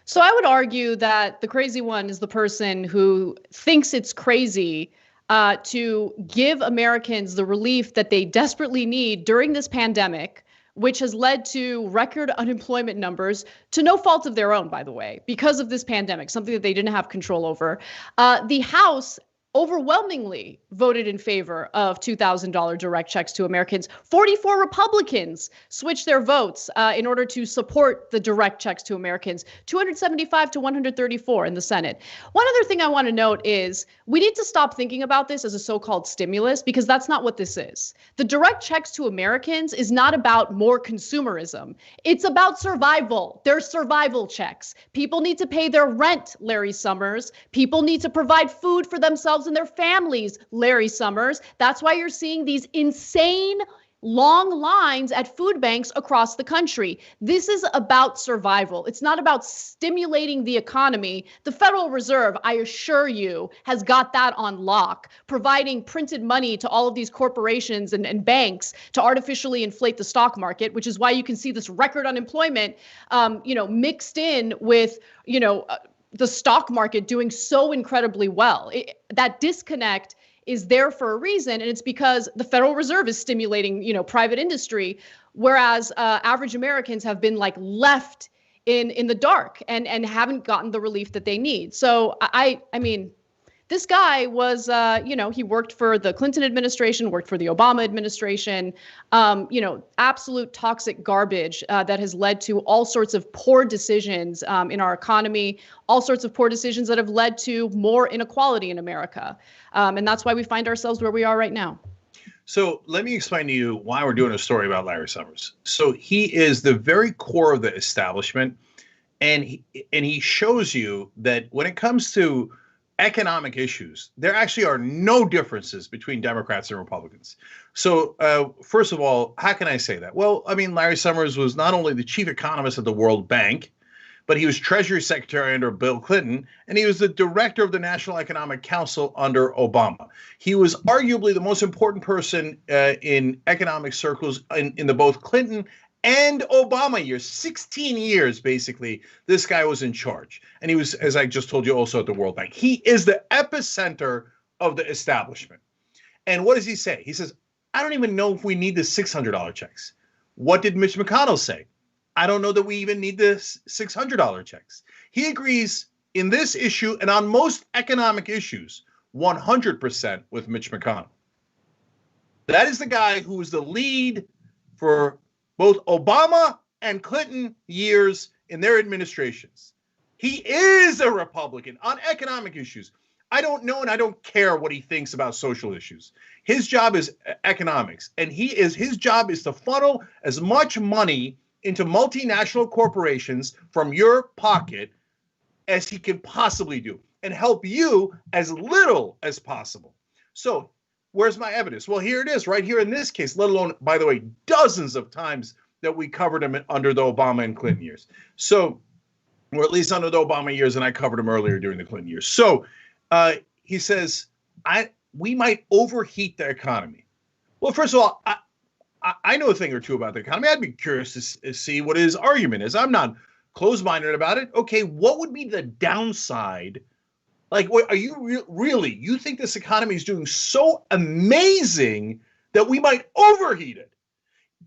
So I would argue that the crazy one is the person who thinks it's crazy to give Americans the relief that they desperately need during this pandemic, which has led to record unemployment numbers to no fault of their own, by the way, because of this pandemic, something that they didn't have control over. The House overwhelmingly voted in favor of $2,000 direct checks to Americans. 44 Republicans switched their votes in order to support the direct checks to Americans, 275 to 134 in the Senate. One other thing I want to note is we need to stop thinking about this as a so-called stimulus, because that's not what this is. The direct checks to Americans is not about more consumerism. It's about survival. They're survival checks. People need to pay their rent, Larry Summers. People need to provide food for themselves and their families, Larry Summers. That's why you're seeing these insane long lines at food banks across the country. This is about survival. It's not about stimulating the economy. The Federal Reserve, I assure you, has got that on lock, providing printed money to all of these corporations and banks to artificially inflate the stock market, which is why you can see this record unemployment, mixed in with, the stock market doing so incredibly well. That disconnect is there for a reason, and it's because the Federal Reserve is stimulating, private industry, whereas average Americans have been left in the dark and haven't gotten the relief that they need. So I mean, this guy was, he worked for the Clinton administration, worked for the Obama administration, absolute toxic garbage that has led to all sorts of poor decisions in our economy, all sorts of poor decisions that have led to more inequality in America. And that's why we find ourselves where we are right now. So let me explain to you why we're doing a story about Larry Summers. So he is the very core of the establishment, and he shows you that when it comes to economic issues, there actually are no differences between Democrats and Republicans. So first of all, how can I say that? Well, I mean, Larry Summers was not only the chief economist at the World Bank, but he was Treasury Secretary under Bill Clinton, and he was the director of the National Economic Council under Obama. He was arguably the most important person in economic circles in the both Clinton and Obama years. 16 years, basically, this guy was in charge. And he was, as I just told you, also at the World Bank. He is the epicenter of the establishment. And what does he say? He says, I don't even know if we need the $600 checks. What did Mitch McConnell say? I don't know that we even need the $600 checks. He agrees in this issue and on most economic issues 100% with Mitch McConnell. That is the guy who was the lead for both Obama and Clinton years in their administrations. He is a Republican on economic issues. I don't know and I don't care what he thinks about social issues. His job is economics, and his job is to funnel as much money into multinational corporations from your pocket as he can possibly do and help you as little as possible. So where's my evidence? Well, here it is right here in this case, let alone, by the way, dozens of times that we covered him under the Obama and Clinton years. So, or at least under the Obama years, and I covered him earlier during the Clinton years. So he says, we might overheat the economy. Well, first of all, I know a thing or two about the economy. I'd be curious to see what his argument is. I'm not closed-minded about it. Okay, what would be the downside? Like, are you really, you think this economy is doing so amazing that we might overheat it?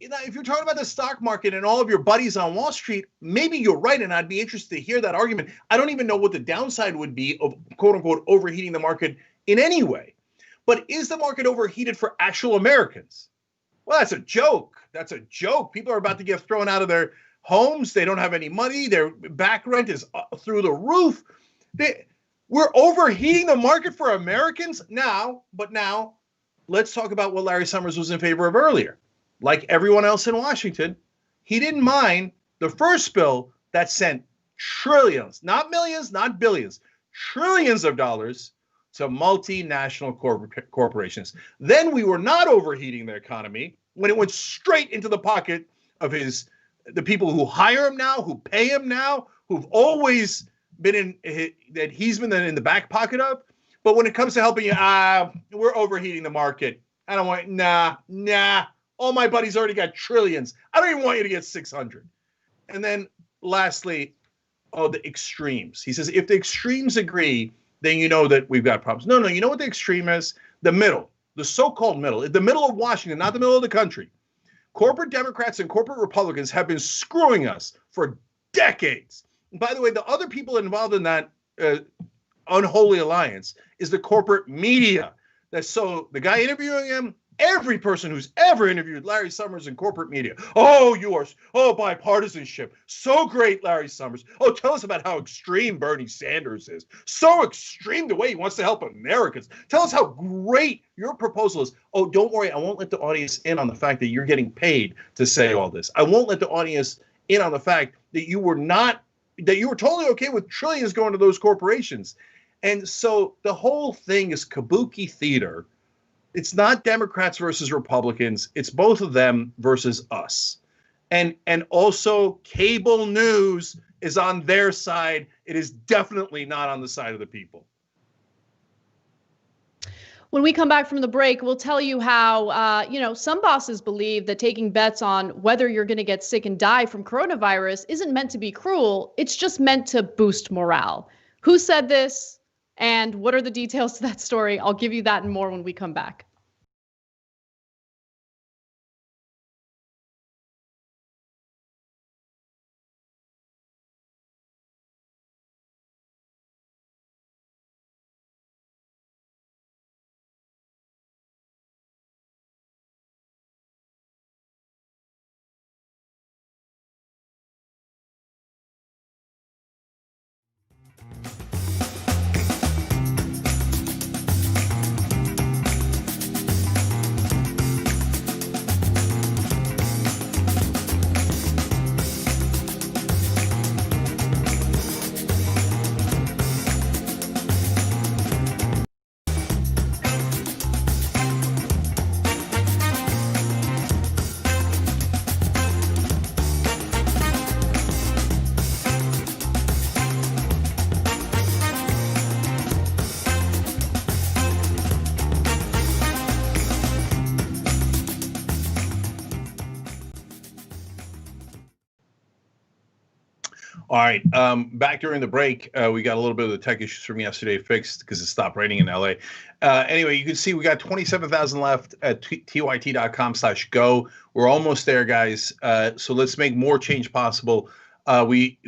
If you're talking about the stock market and all of your buddies on Wall Street, maybe you're right, and I'd be interested to hear that argument. I don't even know what the downside would be of, quote-unquote, overheating the market in any way. But is the market overheated for actual Americans? Well, that's a joke. That's a joke. People are about to get thrown out of their homes. They don't have any money. Their back rent is through the roof. We're overheating the market for Americans now. But now, let's talk about what Larry Summers was in favor of earlier. Like everyone else in Washington, he didn't mind the first bill that sent trillions, not millions, not billions, trillions of dollars to multinational corporations. Then we were not overheating the economy when it went straight into the pocket of the people who hire him now, who pay him now, who've always been that he's been in the back pocket of. But when it comes to helping you, we're overheating the market. I don't want, nah. All my buddies already got trillions. I don't even want you to get 600. And then lastly, the extremes. He says, if the extremes agree, then you know that we've got problems. No, you know what the extreme is? The middle, the so-called middle, the middle of Washington, not the middle of the country. Corporate Democrats and corporate Republicans have been screwing us for decades. And by the way, the other people involved in that unholy alliance is the corporate media. So the guy interviewing him, every person who's ever interviewed Larry Summers in corporate media. Oh, bipartisanship. So great, Larry Summers. Oh, tell us about how extreme Bernie Sanders is. So extreme the way he wants to help Americans. Tell us how great your proposal is. Oh, don't worry. I won't let the audience in on the fact that you're getting paid to say all this. I won't let the audience in on the fact that you were totally okay with trillions going to those corporations. And so the whole thing is kabuki theater. It's not Democrats versus Republicans. It's both of them versus us. And also cable news is on their side. It is definitely not on the side of the people. When we come back from the break, we'll tell you how, some bosses believe that taking bets on whether you're going to get sick and die from coronavirus isn't meant to be cruel. It's just meant to boost morale. Who said this? And what are the details to that story? I'll give you that and more when we come back. All right. Back during the break, we got a little bit of the tech issues from yesterday fixed because it stopped raining in LA. Anyway, you can see we got 27,000 left at tyt.com/go. We're almost there, guys. So let's make more change possible. We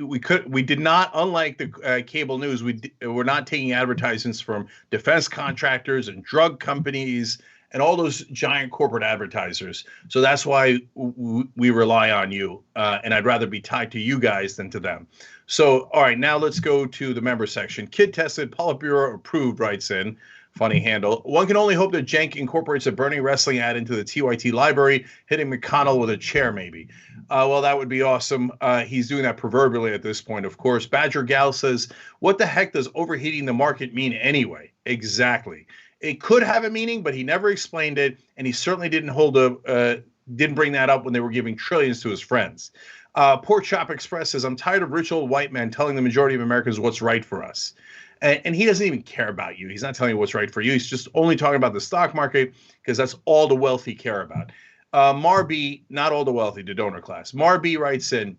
did not, unlike the cable news, we're not taking advertisements from defense contractors and drug companies and all those giant corporate advertisers. So that's why we rely on you. And I'd rather be tied to you guys than to them. So, all right, now let's go to the member section. Kid tested, Politburo approved, writes in. Funny handle. One can only hope that Cenk incorporates a Bernie wrestling ad into the TYT library, hitting McConnell with a chair, maybe. Well, that would be awesome. He's doing that proverbially at this point, of course. Badger Gal says, what the heck does overheating the market mean anyway? Exactly. It could have a meaning, but he never explained it, and he certainly didn't bring that up when they were giving trillions to his friends. Pork Chop Express says, I'm tired of rich old white men telling the majority of Americans what's right for us. And he doesn't even care about you. He's not telling you what's right for you. He's just only talking about the stock market because that's all the wealthy care about. Marby, not all the wealthy, the donor class. Marby writes in,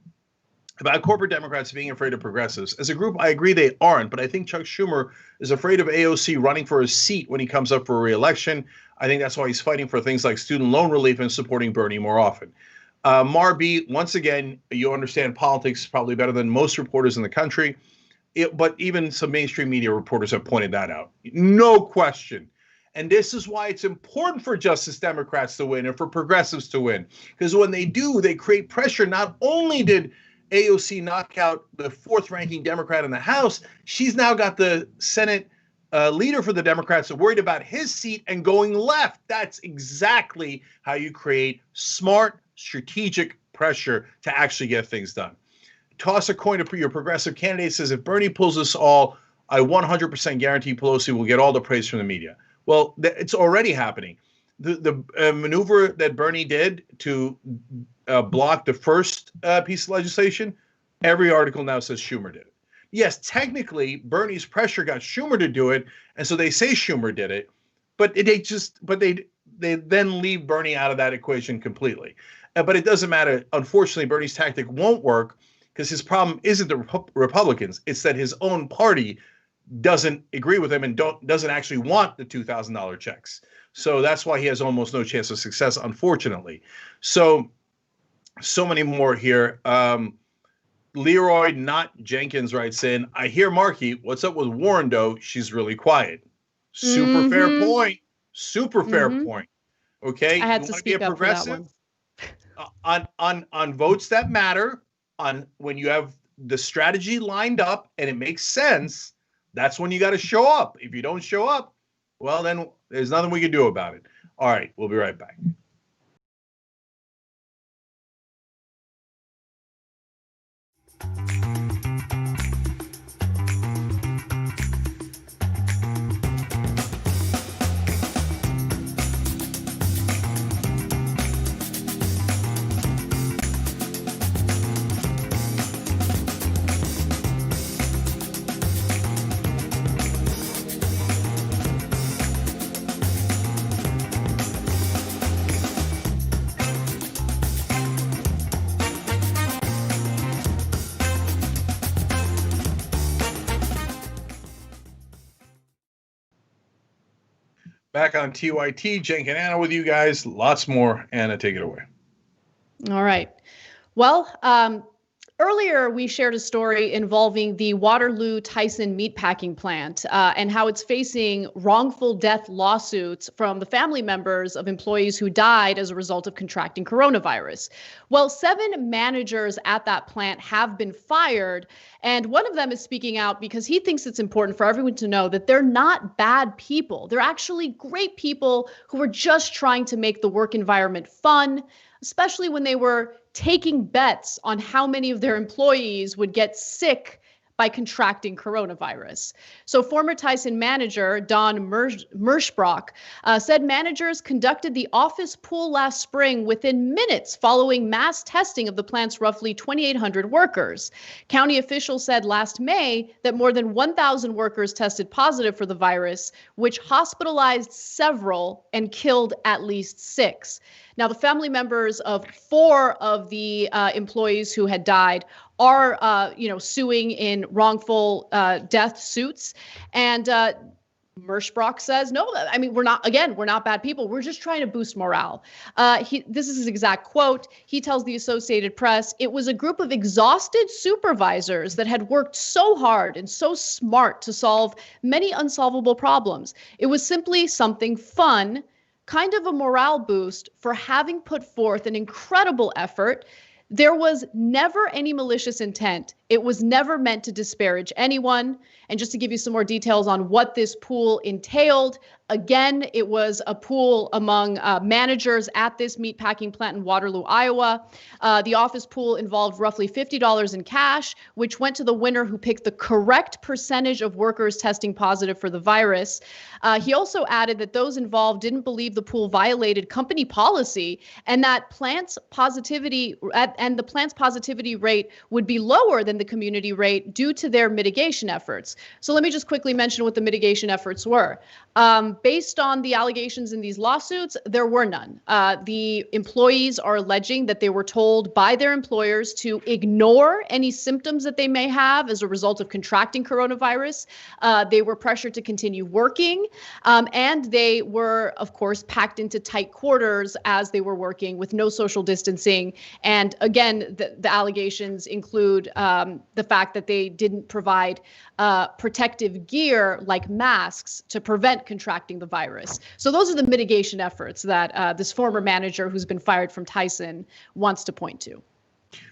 about corporate Democrats being afraid of progressives. As a group, I agree they aren't, but I think Chuck Schumer is afraid of AOC running for his seat when he comes up for re-election. I think that's why he's fighting for things like student loan relief and supporting Bernie more often. Marby, once again, you understand politics probably better than most reporters in the country, but even some mainstream media reporters have pointed that out. No question. And this is why it's important for Justice Democrats to win and for progressives to win. Because when they do, they create pressure. Not only did AOC knock out the fourth-ranking Democrat in the House, she's now got the Senate leader for the Democrats worried about his seat and going left. That's exactly how you create smart, strategic pressure to actually get things done. Toss a coin to your progressive candidate says, if Bernie pulls this all, I 100% guarantee Pelosi will get all the praise from the media. Well, it's already happening. The maneuver that Bernie did to block the first piece of legislation, every article now says Schumer did it. Yes, technically, Bernie's pressure got Schumer to do it, and so they say Schumer did it, but they then leave Bernie out of that equation completely. But it doesn't matter. Unfortunately, Bernie's tactic won't work because his problem isn't the Republicans. It's that his own party doesn't agree with him and doesn't actually want the $2,000 checks. So that's why he has almost no chance of success, unfortunately. So many more here. Leroy, not Jenkins, writes in, I hear Markey, what's up with Warren, though? She's really quiet. Super fair point. Super fair point. Okay? I had to speak up for that one. On votes that matter, on when you have the strategy lined up and it makes sense, that's when you got to show up. If you don't show up, well, then there's nothing we can do about it. All right, we'll be right back. Back on TYT, Cenk and Anna with you guys. Lots more. Anna, take it away. All right. Well, earlier we shared a story involving the Waterloo Tyson meatpacking plant and how it's facing wrongful death lawsuits from the family members of employees who died as a result of contracting coronavirus. Well, 7 managers at that plant have been fired, and one of them is speaking out because he thinks it's important for everyone to know that they're not bad people. They're actually great people who are just trying to make the work environment fun, especially when they were taking bets on how many of their employees would get sick by contracting coronavirus. So former Tyson manager Don Merschbrock said managers conducted the office pool last spring within minutes following mass testing of the plant's roughly 2,800 workers. County officials said last May that more than 1,000 workers tested positive for the virus, which hospitalized several and killed at least 6. Now, the family members of 4 of the employees who had died are, suing in wrongful death suits. And Mershbrock says, no, I mean, we're not bad people. We're just trying to boost morale. This is his exact quote. He tells the Associated Press, it was a group of exhausted supervisors that had worked so hard and so smart to solve many unsolvable problems. It was simply something fun, kind of a morale boost for having put forth an incredible effort. There was never any malicious intent. It was never meant to disparage anyone. And just to give you some more details on what this pool entailed, again, it was a pool among managers at this meatpacking plant in Waterloo, Iowa. The office pool involved roughly $50 in cash, which went to the winner who picked the correct percentage of workers testing positive for the virus. He also added that those involved didn't believe the pool violated company policy and that the plant's positivity rate would be lower than the community rate due to their mitigation efforts. So let me just quickly mention what the mitigation efforts were. Based on the allegations in these lawsuits, there were none. The employees are alleging that they were told by their employers to ignore any symptoms that they may have as a result of contracting coronavirus. They were pressured to continue working, and they were, of course, packed into tight quarters as they were working with no social distancing. And again, the allegations include the fact that they didn't provide protective gear like masks to prevent contracting the virus. So those are the mitigation efforts that this former manager who's been fired from Tyson wants to point to.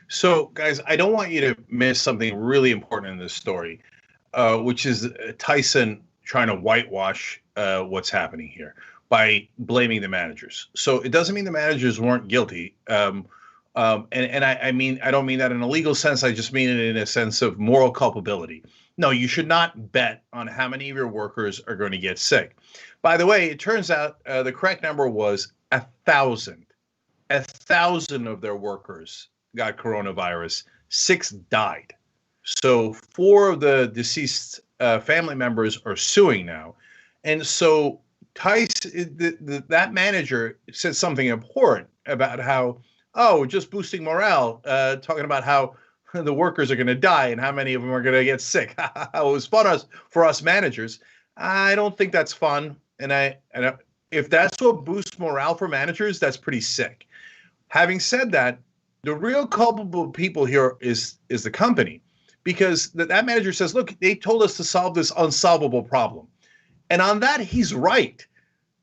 So, guys, I don't want you to miss something really important in this story, which is Tyson trying to whitewash what's happening here by blaming the managers. So it doesn't mean the managers weren't guilty. And I mean, I don't mean that in a legal sense. I just mean it in a sense of moral culpability. No, you should not bet on how many of your workers are going to get sick. By the way, it turns out the correct number was 1,000. 1,000 of their workers got coronavirus. 6 died. So 4 of the deceased family members are suing now. And so Tyson, that manager said something important about how, just boosting morale, talking about how the workers are going to die and how many of them are going to get sick. It was fun for us managers. I don't think that's fun. And if that's what boosts morale for managers, that's pretty sick. Having said that, the real culpable people here is the company, because that manager says, look, they told us to solve this unsolvable problem. And on that, he's right.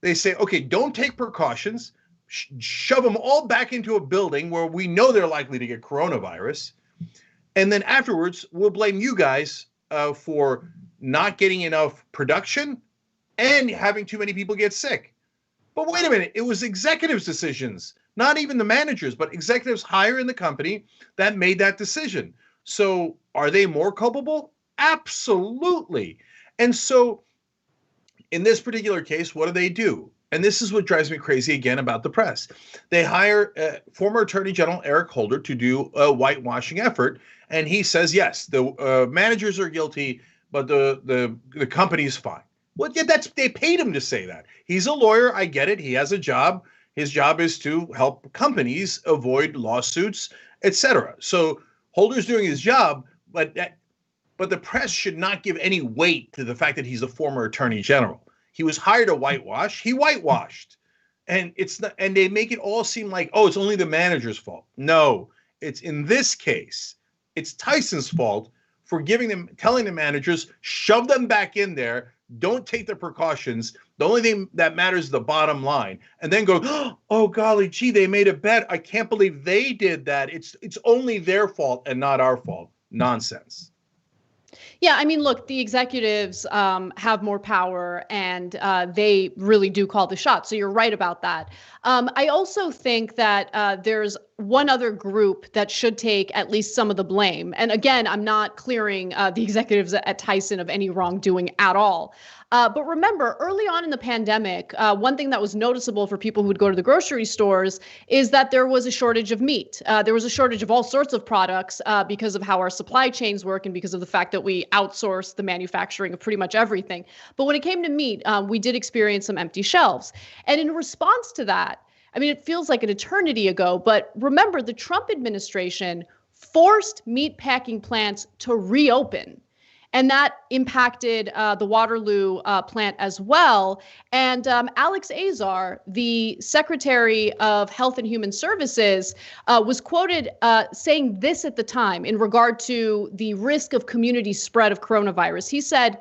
They say, okay, don't take precautions, shove them all back into a building where we know they're likely to get coronavirus. And then afterwards, we'll blame you guys for not getting enough production and having too many people get sick. But wait a minute, it was executives' decisions, not even the managers, but executives higher in the company that made that decision. So are they more culpable? Absolutely. And so in this particular case, what do? And this is what drives me crazy again about the press. They hire former Attorney General Eric Holder to do a whitewashing effort. And he says, yes, the managers are guilty, but the company's fine. Well, yeah, they paid him to say that. He's a lawyer. I get it. He has a job. His job is to help companies avoid lawsuits, etc. So Holder's doing his job, but the press should not give any weight to the fact that he's a former Attorney General. He was hired to whitewash. He whitewashed, and they make it all seem like, it's only the manager's fault. No, it's in this case, it's Tyson's fault for telling the managers, shove them back in there. Don't take the precautions. The only thing that matters is the bottom line. And then go, oh, golly gee, they made a bet. I can't believe they did that. It's only their fault and not our fault. Nonsense. Yeah, I mean, look, the executives have more power and they really do call the shots. So you're right about that. I also think that there's one other group that should take at least some of the blame. And again, I'm not clearing the executives at Tyson of any wrongdoing at all. But remember, early on in the pandemic, one thing that was noticeable for people who would go to the grocery stores is that there was a shortage of meat. There was a shortage of all sorts of products because of how our supply chains work and because of the fact that we outsource the manufacturing of pretty much everything. But when it came to meat, we did experience some empty shelves. And in response to that, I mean, it feels like an eternity ago, but remember, the Trump administration forced meatpacking plants to reopen. And that impacted the Waterloo plant as well. And Alex Azar, the Secretary of Health and Human Services, was quoted saying this at the time in regard to the risk of community spread of coronavirus. He said,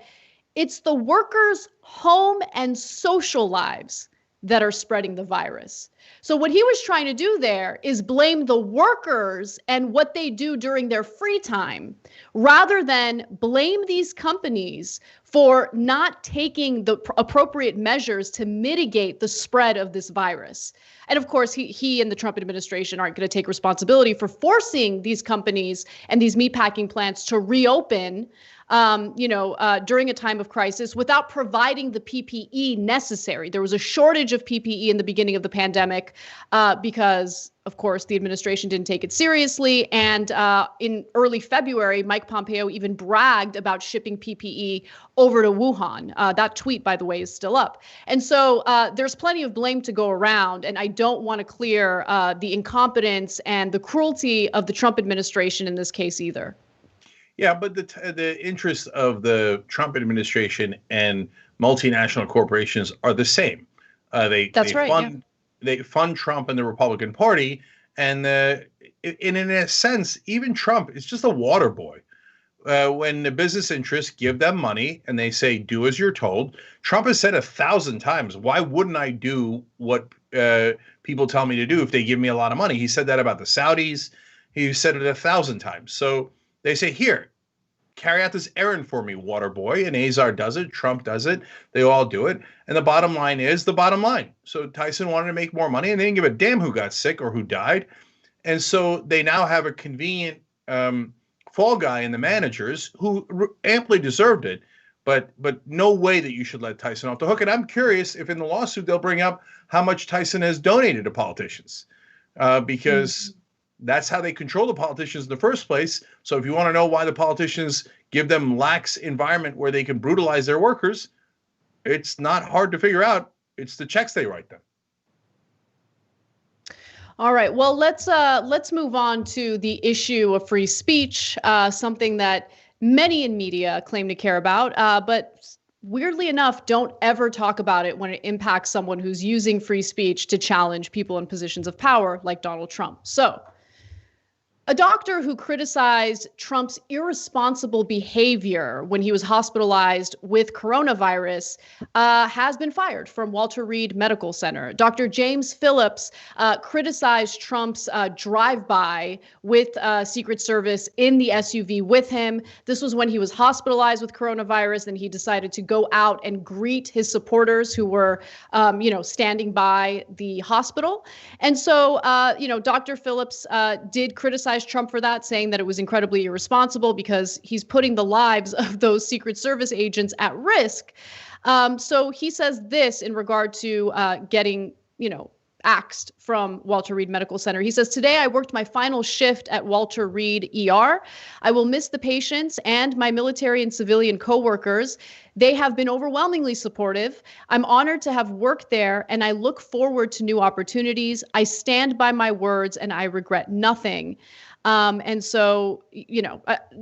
"It's the workers' home and social lives that are spreading the virus." So what he was trying to do there is blame the workers and what they do during their free time, rather than blame these companies for not taking the appropriate measures to mitigate the spread of this virus. And of course, he and the Trump administration aren't going to take responsibility for forcing these companies and these meatpacking plants to reopen during a time of crisis without providing the PPE necessary. There was a shortage of PPE in the beginning of the pandemic because, of course, the administration didn't take it seriously. And in early February, Mike Pompeo even bragged about shipping PPE over to Wuhan. That tweet, by the way, is still up. And so there's plenty of blame to go around. And I don't want to clear the incompetence and the cruelty of the Trump administration in this case either. Yeah, but the interests of the Trump administration and multinational corporations are the same. They fund Trump and the Republican Party, and in a sense, even Trump is just a water boy. When the business interests give them money and they say, "Do as you're told," Trump has said 1,000 times, "Why wouldn't I do what people tell me to do if they give me a lot of money?" He said that about the Saudis. He said it 1,000 times. So they say, "Here, carry out this errand for me, water boy." And Azar does it. Trump does it. They all do it. And the bottom line is the bottom line. So Tyson wanted to make more money, and they didn't give a damn who got sick or who died. And so they now have a convenient fall guy in the managers who amply deserved it. But no way that you should let Tyson off the hook. And I'm curious if in the lawsuit they'll bring up how much Tyson has donated to politicians, because that's how they control the politicians in the first place. So if you want to know why the politicians give them lax environment where they can brutalize their workers, it's not hard to figure out. It's the checks they write them. All right. Well, let's move on to the issue of free speech, something that many in media claim to care about, but weirdly enough, don't ever talk about it when it impacts someone who's using free speech to challenge people in positions of power like Donald Trump. So, a doctor who criticized Trump's irresponsible behavior when he was hospitalized with coronavirus has been fired from Walter Reed Medical Center. Dr. James Phillips criticized Trump's drive-by with Secret Service in the SUV with him. This was when he was hospitalized with coronavirus, and he decided to go out and greet his supporters who were, standing by the hospital. And so, Dr. Phillips did criticize Trump for that, saying that it was incredibly irresponsible because he's putting the lives of those Secret Service agents at risk. So he says this in regard to getting, axed from Walter Reed Medical Center. He says, "Today I worked my final shift at Walter Reed ER. I will miss the patients and my military and civilian coworkers. They have been overwhelmingly supportive. I'm honored to have worked there, and I look forward to new opportunities. I stand by my words, and I regret nothing." And so,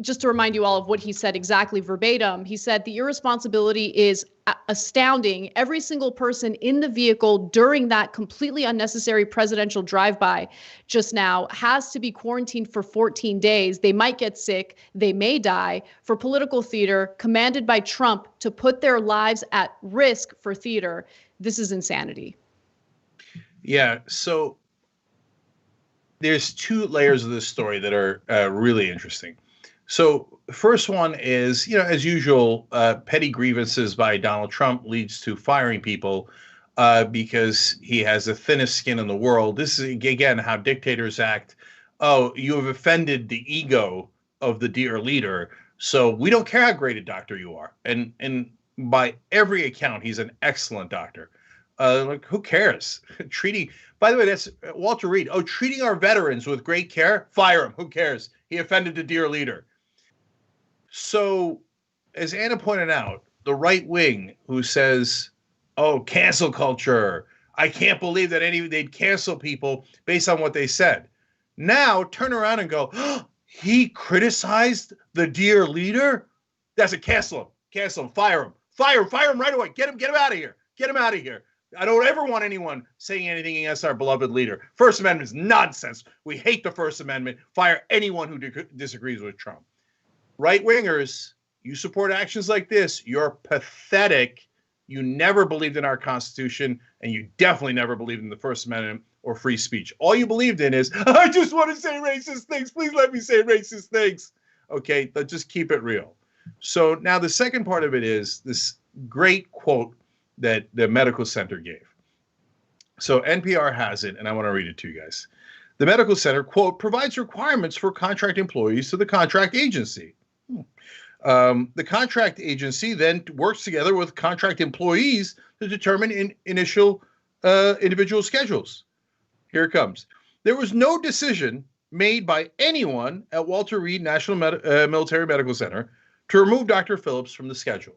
just to remind you all of what he said exactly verbatim, he said the irresponsibility is astounding. Every single person in the vehicle during that completely unnecessary presidential drive-by just now has to be quarantined for 14 days. They might get sick. They may die for political theater commanded by Trump to put their lives at risk for theater. This is insanity. Yeah. So there's two layers of this story that are really interesting. So the first one is, as usual, petty grievances by Donald Trump leads to firing people because he has the thinnest skin in the world. This is, again, how dictators act. Oh, you have offended the ego of the dear leader, so we don't care how great a doctor you are. And by every account, he's an excellent doctor. Who cares? By the way, that's Walter Reed. Oh, treating our veterans with great care, fire him. Who cares? He offended the dear leader. So, as Anna pointed out, the right wing who says, "Oh, cancel culture. I can't believe that they'd cancel people based on what they said. Now turn around and go, oh, he criticized the dear leader? That's a cancel him, fire him right away. Get him out of here. Get him out of here. I don't ever want anyone saying anything against our beloved leader. First Amendment is nonsense. We hate the First Amendment. Fire anyone who disagrees with Trump. Right-wingers, you support actions like this. You're pathetic. You never believed in our Constitution, and you definitely never believed in the First Amendment or free speech. All you believed in is, I just want to say racist things. Please let me say racist things. Okay, let's just keep it real. So now the second part of it is this great quote that the medical center gave. So NPR has it, and I want to read it to you guys. The medical center, quote, provides requirements for contract employees to the contract agency. The contract agency then works together with contract employees to determine individual schedules. Here it comes. There was no decision made by anyone at Walter Reed National Military Medical Center to remove Dr. Phillips from the schedule.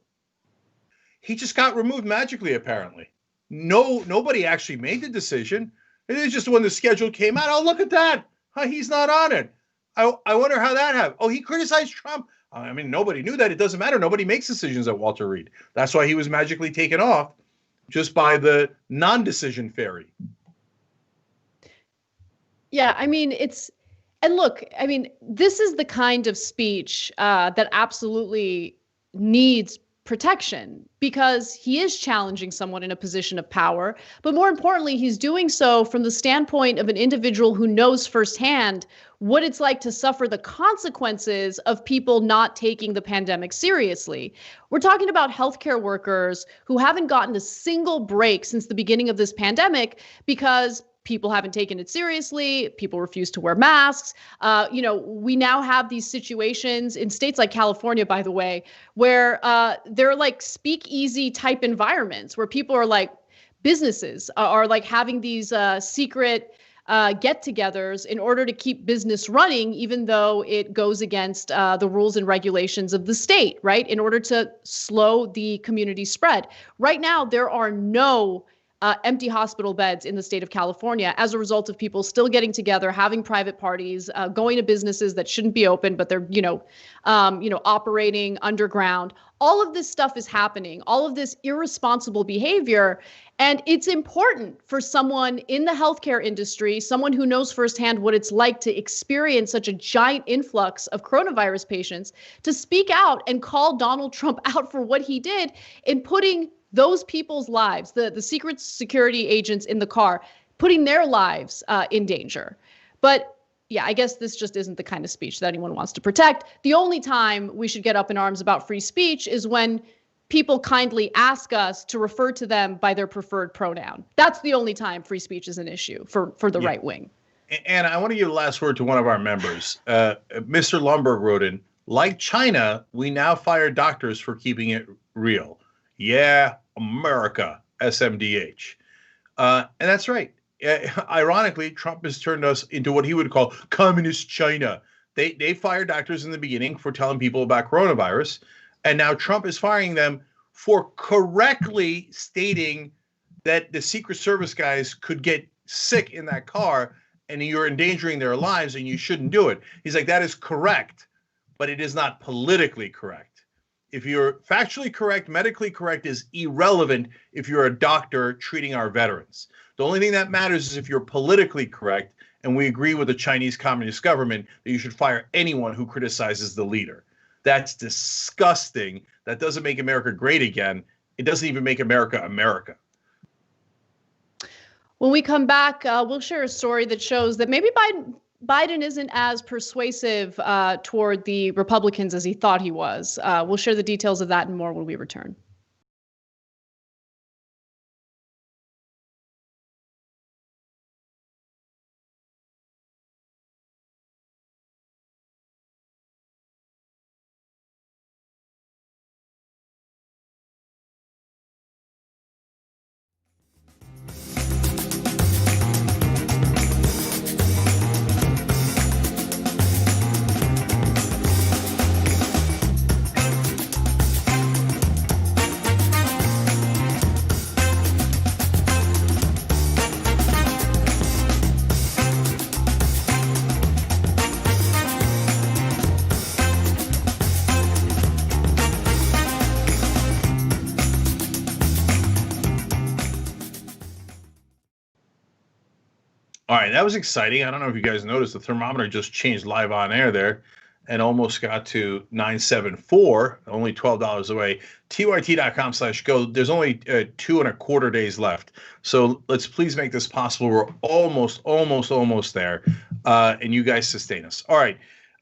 He just got removed magically, apparently. Nobody actually made the decision. It is just when the schedule came out. Oh, look at that. He's not on it. I wonder how that happened. Oh, he criticized Trump. I mean, nobody knew that. It doesn't matter. Nobody makes decisions at Walter Reed. That's why he was magically taken off just by the non-decision fairy. Yeah, I mean, and look, I mean, this is the kind of speech that absolutely needs protection because he is challenging someone in a position of power. But more importantly, he's doing so from the standpoint of an individual who knows firsthand what it's like to suffer the consequences of people not taking the pandemic seriously. We're talking about healthcare workers who haven't gotten a single break since the beginning of this pandemic because people haven't taken it seriously. People refuse to wear masks. We now have these situations in states like California, by the way, where they're like speakeasy type environments where people are like businesses are like having these secret get-togethers in order to keep business running, even though it goes against the rules and regulations of the state, right? In order to slow the community spread. Right now, there are no empty hospital beds in the state of California as a result of people still getting together, having private parties, going to businesses that shouldn't be open, but they're, operating underground. All of this stuff is happening, all of this irresponsible behavior. And it's important for someone in the healthcare industry, someone who knows firsthand what it's like to experience such a giant influx of coronavirus patients, to speak out and call Donald Trump out for what he did in putting those people's lives, the secret security agents in the car, putting their lives in danger. But yeah, I guess this just isn't the kind of speech that anyone wants to protect. The only time we should get up in arms about free speech is when people kindly ask us to refer to them by their preferred pronoun. That's the only time free speech is an issue for the right wing. And I want to give the last word to one of our members. Mr. Lumberg wrote in, like China, we now fire doctors for keeping it real. Yeah, America, SMDH. And that's right. Ironically, Trump has turned us into what he would call communist China. They fired doctors in the beginning for telling people about coronavirus. And now Trump is firing them for correctly stating that the Secret Service guys could get sick in that car and you're endangering their lives and you shouldn't do it. He's like, that is correct, but it is not politically correct. If you're factually correct, medically correct is irrelevant if you're a doctor treating our veterans. The only thing that matters is if you're politically correct, and we agree with the Chinese Communist government that you should fire anyone who criticizes the leader. That's disgusting. That doesn't make America great again. It doesn't even make America America. When we come back, we'll share a story that shows that maybe Biden isn't as persuasive toward the Republicans as he thought he was. We'll share the details of that and more when we return. All right, that was exciting. I don't know if you guys noticed the thermometer just changed live on air there and almost got to 974, only $12 away. tyt.com/go. There's only 2.25 days left. So let's please make this possible. We're almost there. And you guys sustain us. All right.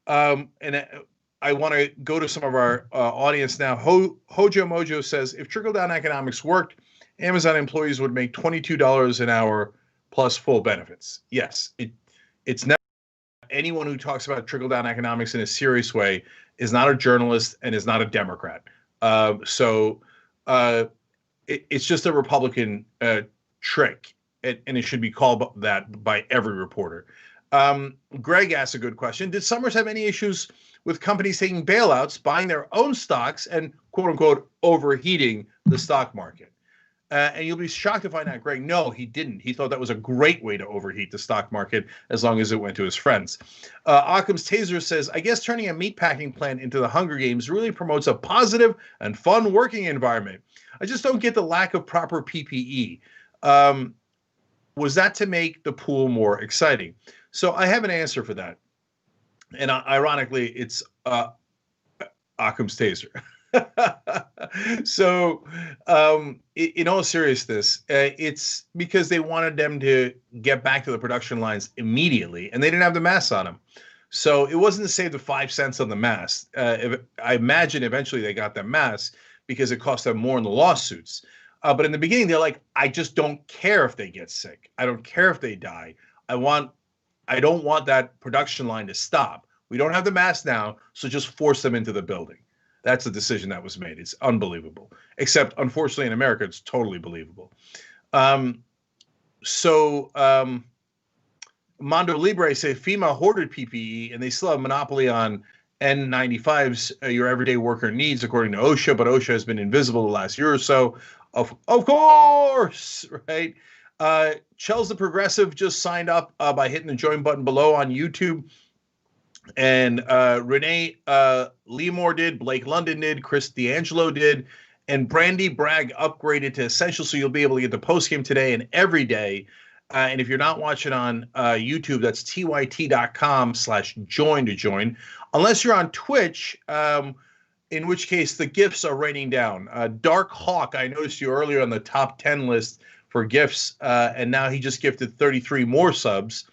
I want to go to some of our audience now. Hojo Mojo says, if trickle-down economics worked, Amazon employees would make $22 an hour plus full benefits. Yes, it's never. Anyone who talks about trickle-down economics in a serious way is not a journalist and is not a Democrat. It's just a Republican trick, and it should be called that by every reporter. Greg asked a good question. Did Summers have any issues with companies taking bailouts, buying their own stocks, and quote-unquote overheating the stock market? And you'll be shocked to find out, Greg, no, he didn't. He thought that was a great way to overheat the stock market as long as it went to his friends. Occam's Taser says, I guess turning a meatpacking plant into the Hunger Games really promotes a positive and fun working environment. I just don't get the lack of proper PPE. Was that to make the pool more exciting? So I have an answer for that. And ironically, it's Occam's Taser. So, in all seriousness, it's because they wanted them to get back to the production lines immediately, and they didn't have the masks on them. So it wasn't to save the 5 cents on the mask. I imagine eventually they got them masks because it cost them more in the lawsuits. But in the beginning, they're like, I just don't care if they get sick. I don't care if they die. I don't want that production line to stop. We don't have the masks now, so just force them into the building. That's the decision that was made. It's unbelievable. Except, unfortunately, in America, it's totally believable. Mondo Libre say FEMA hoarded PPE, and they still have monopoly on N95s your everyday worker needs, according to OSHA, but OSHA has been invisible the last year or so. Of course, right? Chels the Progressive just signed up by hitting the join button below on YouTube. And Renee Leemore did, Blake London did, Chris D'Angelo did, and Brandy Bragg upgraded to Essential, so you'll be able to get the postgame today and every day. And if you're not watching on YouTube, that's tyt.com/join to join. Unless you're on Twitch, in which case the gifts are raining down. Dark Hawk, I noticed you earlier on the top 10 list for gifts, and now he just gifted 33 more subs.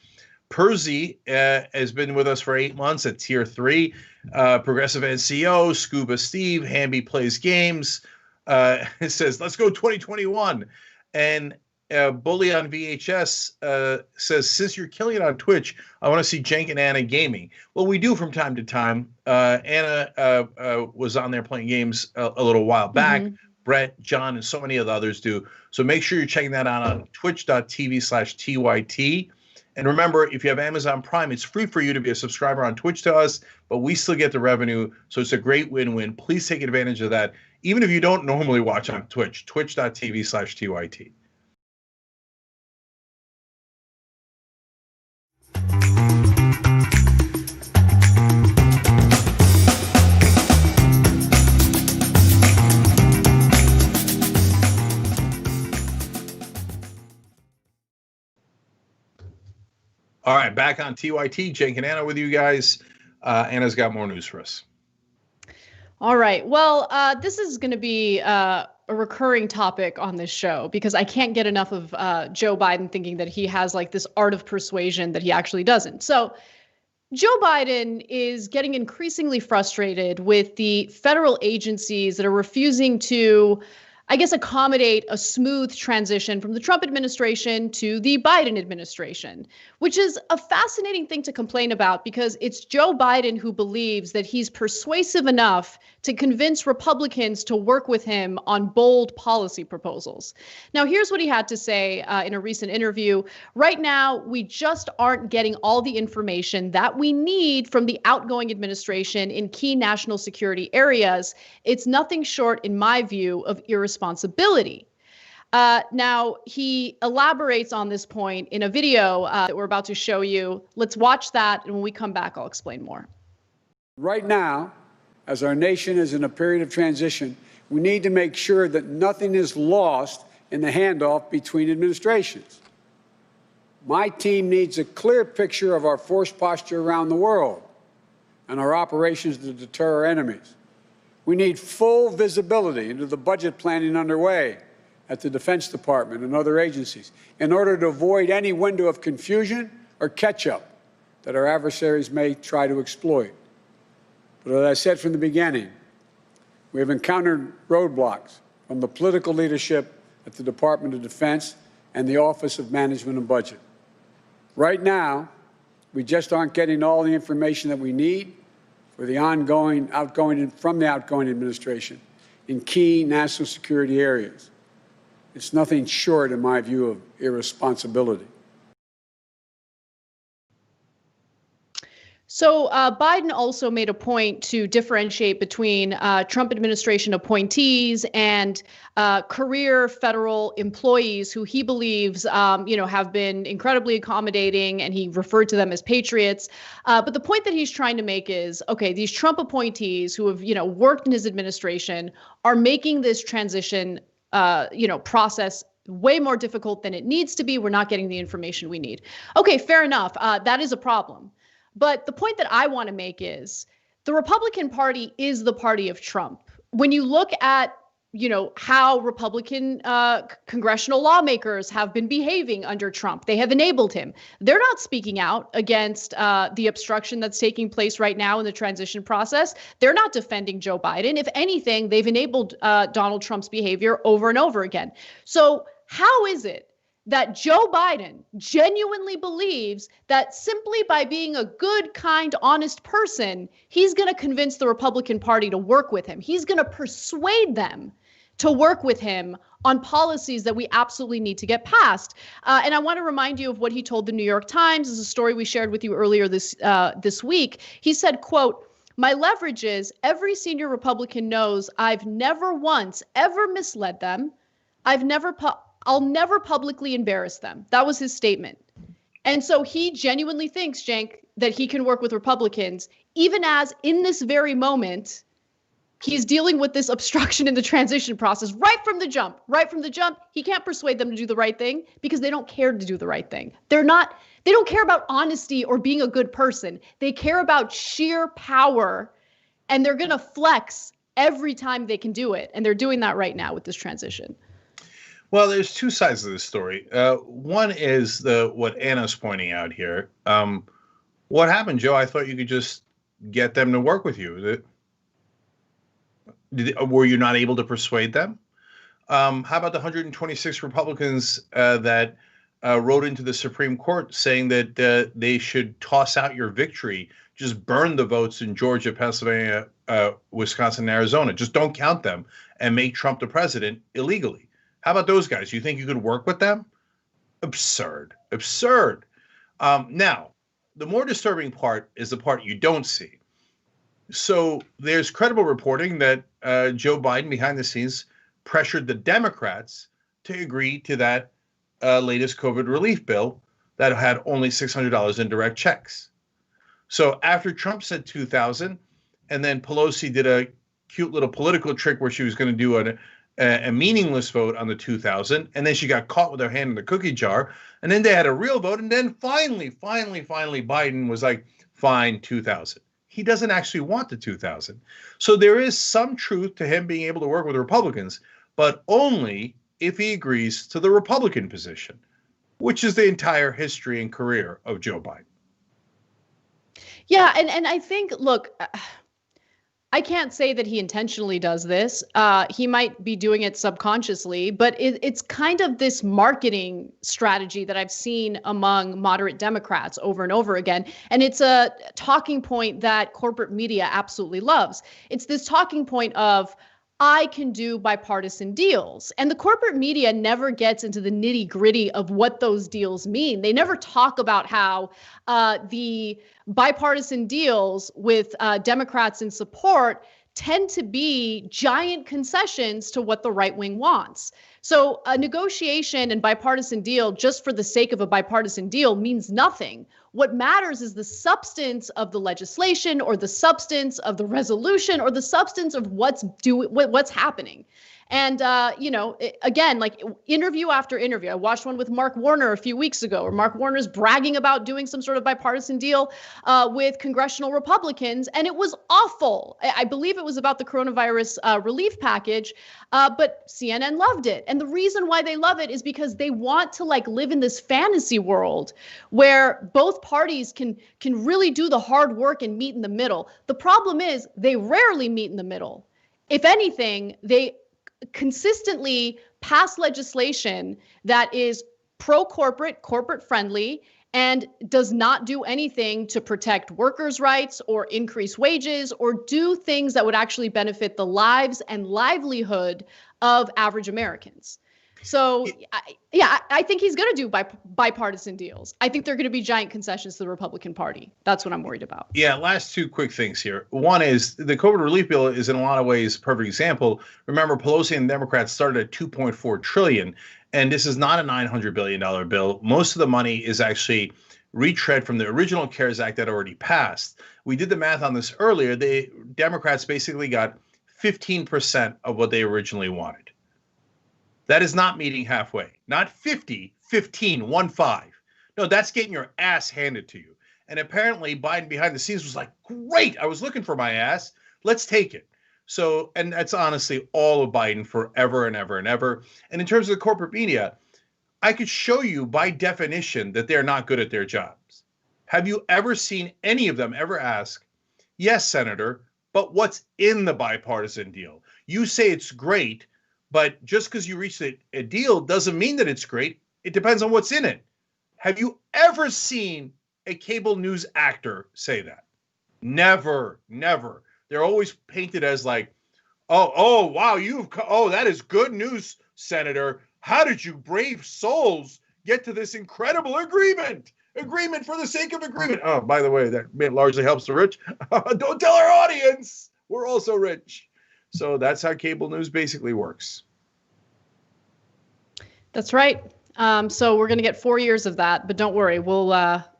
Percy has been with us for 8 months at tier 3. Progressive NCO, Scuba Steve, Hamby Plays Games. It says, let's go 2021. And Bully on VHS says, since you're killing it on Twitch, I want to see Cenk and Anna gaming. Well, we do from time to time. Anna was on there playing games a little while back. Mm-hmm. Brett, John, and so many of the others do. So make sure you're checking that out on twitch.tv/TYT. And remember, if you have Amazon Prime, it's free for you to be a subscriber on Twitch to us, but we still get the revenue, so it's a great win-win. Please take advantage of that, even if you don't normally watch on Twitch, twitch.tv/TYT. All right, back on TYT, Cenk and Anna with you guys. Anna's got more news for us. All right. Well, this is going to be a recurring topic on this show because I can't get enough of Joe Biden thinking that he has like this art of persuasion that he actually doesn't. So Joe Biden is getting increasingly frustrated with the federal agencies that are refusing to, I guess, accommodate a smooth transition from the Trump administration to the Biden administration, which is a fascinating thing to complain about because it's Joe Biden who believes that he's persuasive enough to convince Republicans to work with him on bold policy proposals. Now, here's what he had to say in a recent interview. Right now, we just aren't getting all the information that we need from the outgoing administration in key national security areas. It's nothing short, in my view, of irresponsibility. Now, he elaborates on this point in a video that we're about to show you. Let's watch that, and when we come back, I'll explain more. Right now, as our nation is in a period of transition, we need to make sure that nothing is lost in the handoff between administrations. My team needs a clear picture of our force posture around the world and our operations to deter our enemies. We need full visibility into the budget planning underway at the Defense Department and other agencies in order to avoid any window of confusion or catch-up that our adversaries may try to exploit. But as I said from the beginning, we have encountered roadblocks from the political leadership at the Department of Defense and the Office of Management and Budget. Right now, we just aren't getting all the information that we need for the outgoing administration in key national security areas. It's nothing short, in my view, of irresponsibility. So Biden also made a point to differentiate between Trump administration appointees and career federal employees who he believes, have been incredibly accommodating, and he referred to them as patriots. But the point that he's trying to make is, okay, these Trump appointees who have, worked in his administration are making this transition, process way more difficult than it needs to be. We're not getting the information we need. Okay, fair enough. That is a problem. But the point that I want to make is the Republican Party is the party of Trump. When you look at, how Republican congressional lawmakers have been behaving under Trump, they have enabled him. They're not speaking out against the obstruction that's taking place right now in the transition process. They're not defending Joe Biden. If anything, they've enabled Donald Trump's behavior over and over again. So how is it that Joe Biden genuinely believes that simply by being a good, kind, honest person, he's going to convince the Republican Party to work with him? He's going to persuade them to work with him on policies that we absolutely need to get passed. And I want to remind you of what he told the New York Times. This is a story we shared with you earlier this week. He said, quote, "My leverage is every senior Republican knows I've never once ever misled them. I'll never publicly embarrass them." That was his statement. And so he genuinely thinks, Cenk, that he can work with Republicans, even as in this very moment, he's dealing with this obstruction in the transition process right from the jump. He can't persuade them to do the right thing because they don't care to do the right thing. They don't care about honesty or being a good person. They care about sheer power, and they're going to flex every time they can do it. And they're doing that right now with this transition. Well, there's two sides of this story. One is what Anna's pointing out here. What happened, Joe? I thought you could just get them to work with you. Were you not able to persuade them? How about the 126 Republicans that wrote into the Supreme Court saying that they should toss out your victory, just burn the votes in Georgia, Pennsylvania, Wisconsin, and Arizona. Just don't count them and make Trump the president illegally. How about those guys? You think you could work with them? Absurd. Now, the more disturbing part is the part you don't see. So there's credible reporting that Joe Biden behind the scenes pressured the Democrats to agree to that latest COVID relief bill that had only $600 in direct checks. So after Trump said 2,000, and then Pelosi did a cute little political trick where she was going to do a meaningless vote on the 2,000, and then she got caught with her hand in the cookie jar, and then they had a real vote, and then finally, Biden was like, fine, 2,000. He doesn't actually want the 2,000. So there is some truth to him being able to work with Republicans, but only if he agrees to the Republican position, which is the entire history and career of Joe Biden. Yeah, and I think, look, I can't say that he intentionally does this. He might be doing it subconsciously, but it's kind of this marketing strategy that I've seen among moderate Democrats over and over again. And it's a talking point that corporate media absolutely loves. It's this talking point of, I can do bipartisan deals. And the corporate media never gets into the nitty gritty of what those deals mean. They never talk about how the bipartisan deals with Democrats in support tend to be giant concessions to what the right wing wants. So a negotiation and bipartisan deal just for the sake of a bipartisan deal means nothing. What matters is the substance of the legislation or the substance of the resolution or the substance of what's happening. And, again, like interview after interview. I watched one with Mark Warner a few weeks ago, where Mark Warner's bragging about doing some sort of bipartisan deal with congressional Republicans. And it was awful. I believe it was about the coronavirus relief package, but CNN loved it. And the reason why they love it is because they want to live in this fantasy world where both parties can really do the hard work and meet in the middle. The problem is they rarely meet in the middle. If anything, they consistently pass legislation that is pro-corporate, corporate-friendly, and does not do anything to protect workers' rights or increase wages or do things that would actually benefit the lives and livelihood of average Americans. So, I think he's going to do bipartisan deals. I think they're going to be giant concessions to the Republican Party. That's what I'm worried about. Yeah, last two quick things here. One is the COVID relief bill is in a lot of ways a perfect example. Remember, Pelosi and Democrats started at $2.4 trillion, and this is not a $900 billion bill. Most of the money is actually retread from the original CARES Act that already passed. We did the math on this earlier. The Democrats basically got 15% of what they originally wanted. That is not meeting halfway. Not 50, 15, 1-5. No, that's getting your ass handed to you. And apparently Biden behind the scenes was like, great, I was looking for my ass. Let's take it. So, and that's honestly all of Biden forever and ever and ever. And in terms of the corporate media, I could show you by definition that they're not good at their jobs. Have you ever seen any of them ever ask, yes, Senator, but what's in the bipartisan deal? You say it's great, but just because you reached a deal doesn't mean that it's great. It depends on what's in it. Have you ever seen a cable news actor say that? Never, never. They're always painted as like, oh, wow, that is good news, Senator. How did you brave souls get to this incredible agreement? Agreement for the sake of agreement. Oh, by the way, that largely helps the rich. Don't tell our audience. We're also rich. So that's how cable news basically works. That's right. So we're going to get 4 years of that, but don't worry, we'll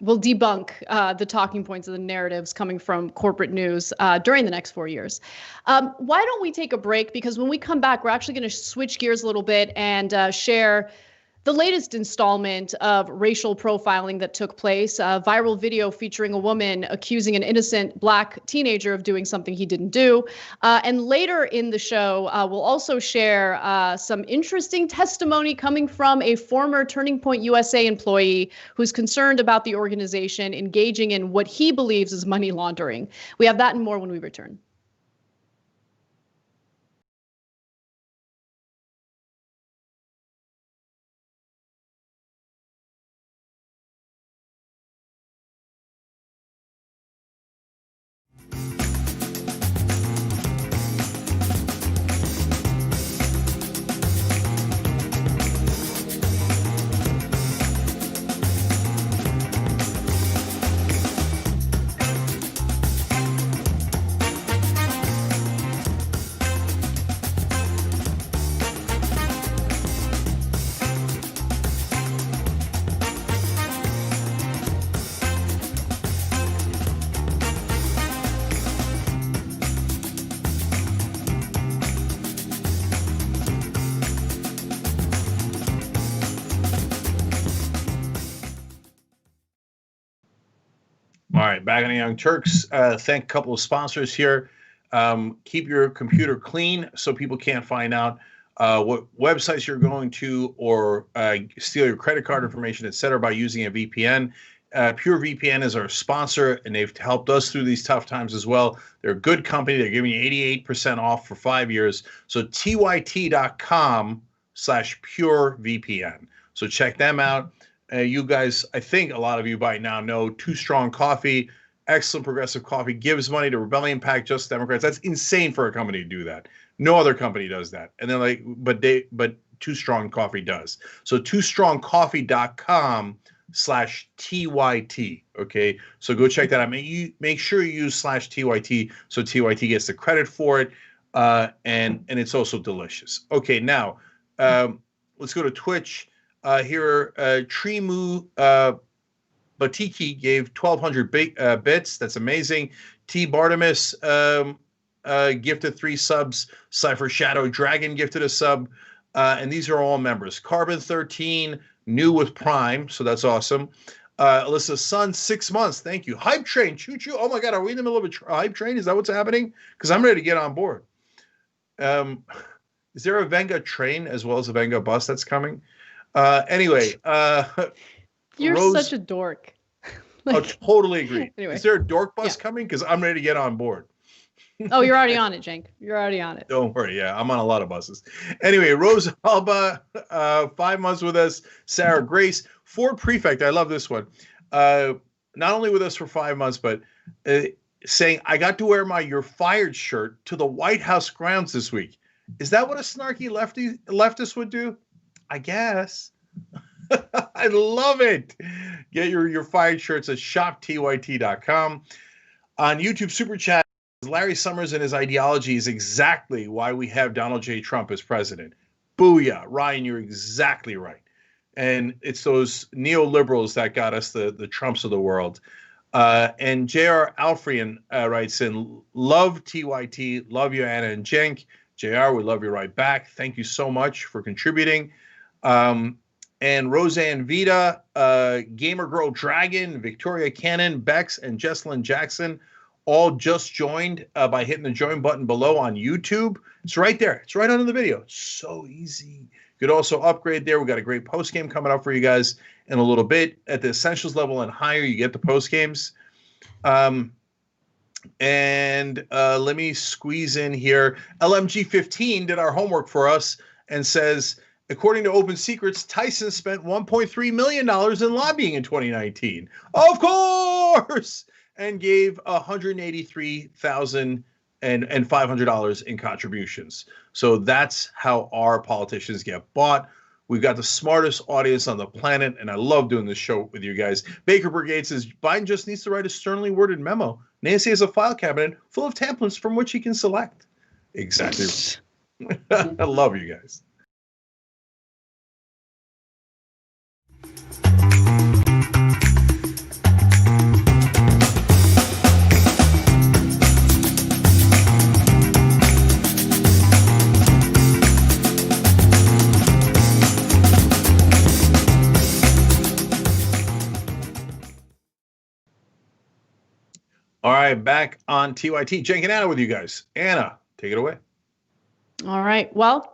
debunk the talking points of the narratives coming from corporate news during the next 4 years. Why don't we take a break? Because when we come back, we're actually going to switch gears a little bit and share the latest installment of racial profiling that took place, a viral video featuring a woman accusing an innocent Black teenager of doing something he didn't do. And later in the show, we'll also share some interesting testimony coming from a former Turning Point USA employee who's concerned about the organization engaging in what he believes is money laundering. We have that and more when we return. All right, back on the Young Turks. Thank a couple of sponsors here. Keep your computer clean so people can't find out what websites you're going to or steal your credit card information, etc., by using a VPN. Pure VPN is our sponsor, and they've helped us through these tough times as well. They're a good company. They're giving you 88% off for 5 years. So tyt.com/purevpn. So check them out. You guys, I think a lot of you by now know Too Strong Coffee, excellent progressive coffee, gives money to Rebellion PAC, Just Democrats. That's insane for a company to do that. No other company does that. And they're like, but Too Strong Coffee does. So TooStrongCoffee.com/TYT. Okay. So go check that out. Make sure you use /TYT so TYT gets the credit for it. And it's also delicious. Okay. Now, let's go to Twitch. Here, Trimu Batiki gave 1,200 bits. That's amazing. T. Bartimus gifted 3 subs. Cypher Shadow Dragon gifted a sub. And these are all members. Carbon 13, new with Prime, so that's awesome. Alyssa's son, 6 months. Thank you. Hype Train, choo choo. Oh my God, are we in the middle of a hype train? Is that what's happening? Because I'm ready to get on board. Is there a Venga train as well as a Venga bus that's coming? Anyway, you're Rose, such a dork. I totally agree. Anyway. Is there a dork bus coming? Because I'm ready to get on board. Oh, you're already on it, Cenk. You're already on it. Don't worry. Yeah, I'm on a lot of buses. Anyway, Rose Alba, 5 months with us. Sarah Grace, Ford Prefect. I love this one. Not only with us for 5 months, but saying, I got to wear my "You're Fired" shirt to the White House grounds this week. Is that what a snarky leftist would do? I guess. I love it. Get your Fired shirts at shoptyt.com. On YouTube Super Chat, Larry Summers and his ideology is exactly why we have Donald J. Trump as president. Booyah. Ryan, you're exactly right. And it's those neoliberals that got us the Trumps of the world. And J.R. Alfrian writes in, love TYT, love you, Anna and Cenk. JR, we love you right back. Thank you so much for contributing. And Roseanne Vita, Gamer Girl Dragon, Victoria Cannon, Bex, and Jesslyn Jackson all just joined by hitting the join button below on YouTube. It's right there. It's right under the video. It's so easy. You could also upgrade there. We got a great post game coming up for you guys in a little bit. At the essentials level and higher, you get the post games. And let me squeeze in here. LMG15 did our homework for us and says, according to Open Secrets, Tyson spent $1.3 million in lobbying in 2019. Of course! And gave $183,500 in contributions. So that's how our politicians get bought. We've got the smartest audience on the planet, and I love doing this show with you guys. Baker Brigade says, Biden just needs to write a sternly worded memo. Nancy has a file cabinet full of templates from which he can select. Exactly. I love you guys. All right, back on TYT. Cenk and Anna with you guys. Anna, take it away. All right. Well,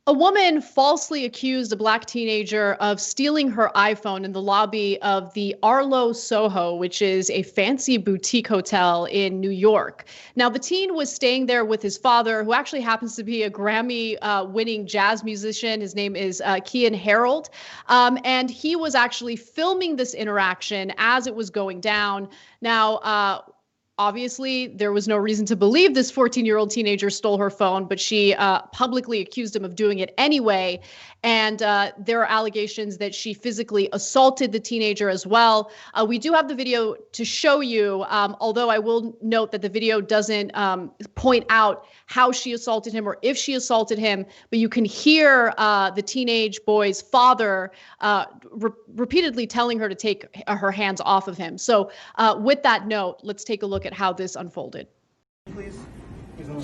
a woman falsely accused a black teenager of stealing her iPhone in the lobby of the Arlo Soho, which is a fancy boutique hotel in New York. Now, the teen was staying there with his father, who actually happens to be a Grammy-winning jazz musician. His name is Kian Harold. And he was actually filming this interaction as it was going down. Now, obviously, there was no reason to believe this 14-year-old teenager stole her phone, but she publicly accused him of doing it anyway. And there are allegations that she physically assaulted the teenager as well. We do have the video to show you, although I will note that the video doesn't point out how she assaulted him or if she assaulted him, but you can hear the teenage boy's father repeatedly telling her to take her hands off of him. So with that note, let's take a look at how this unfolded. Please.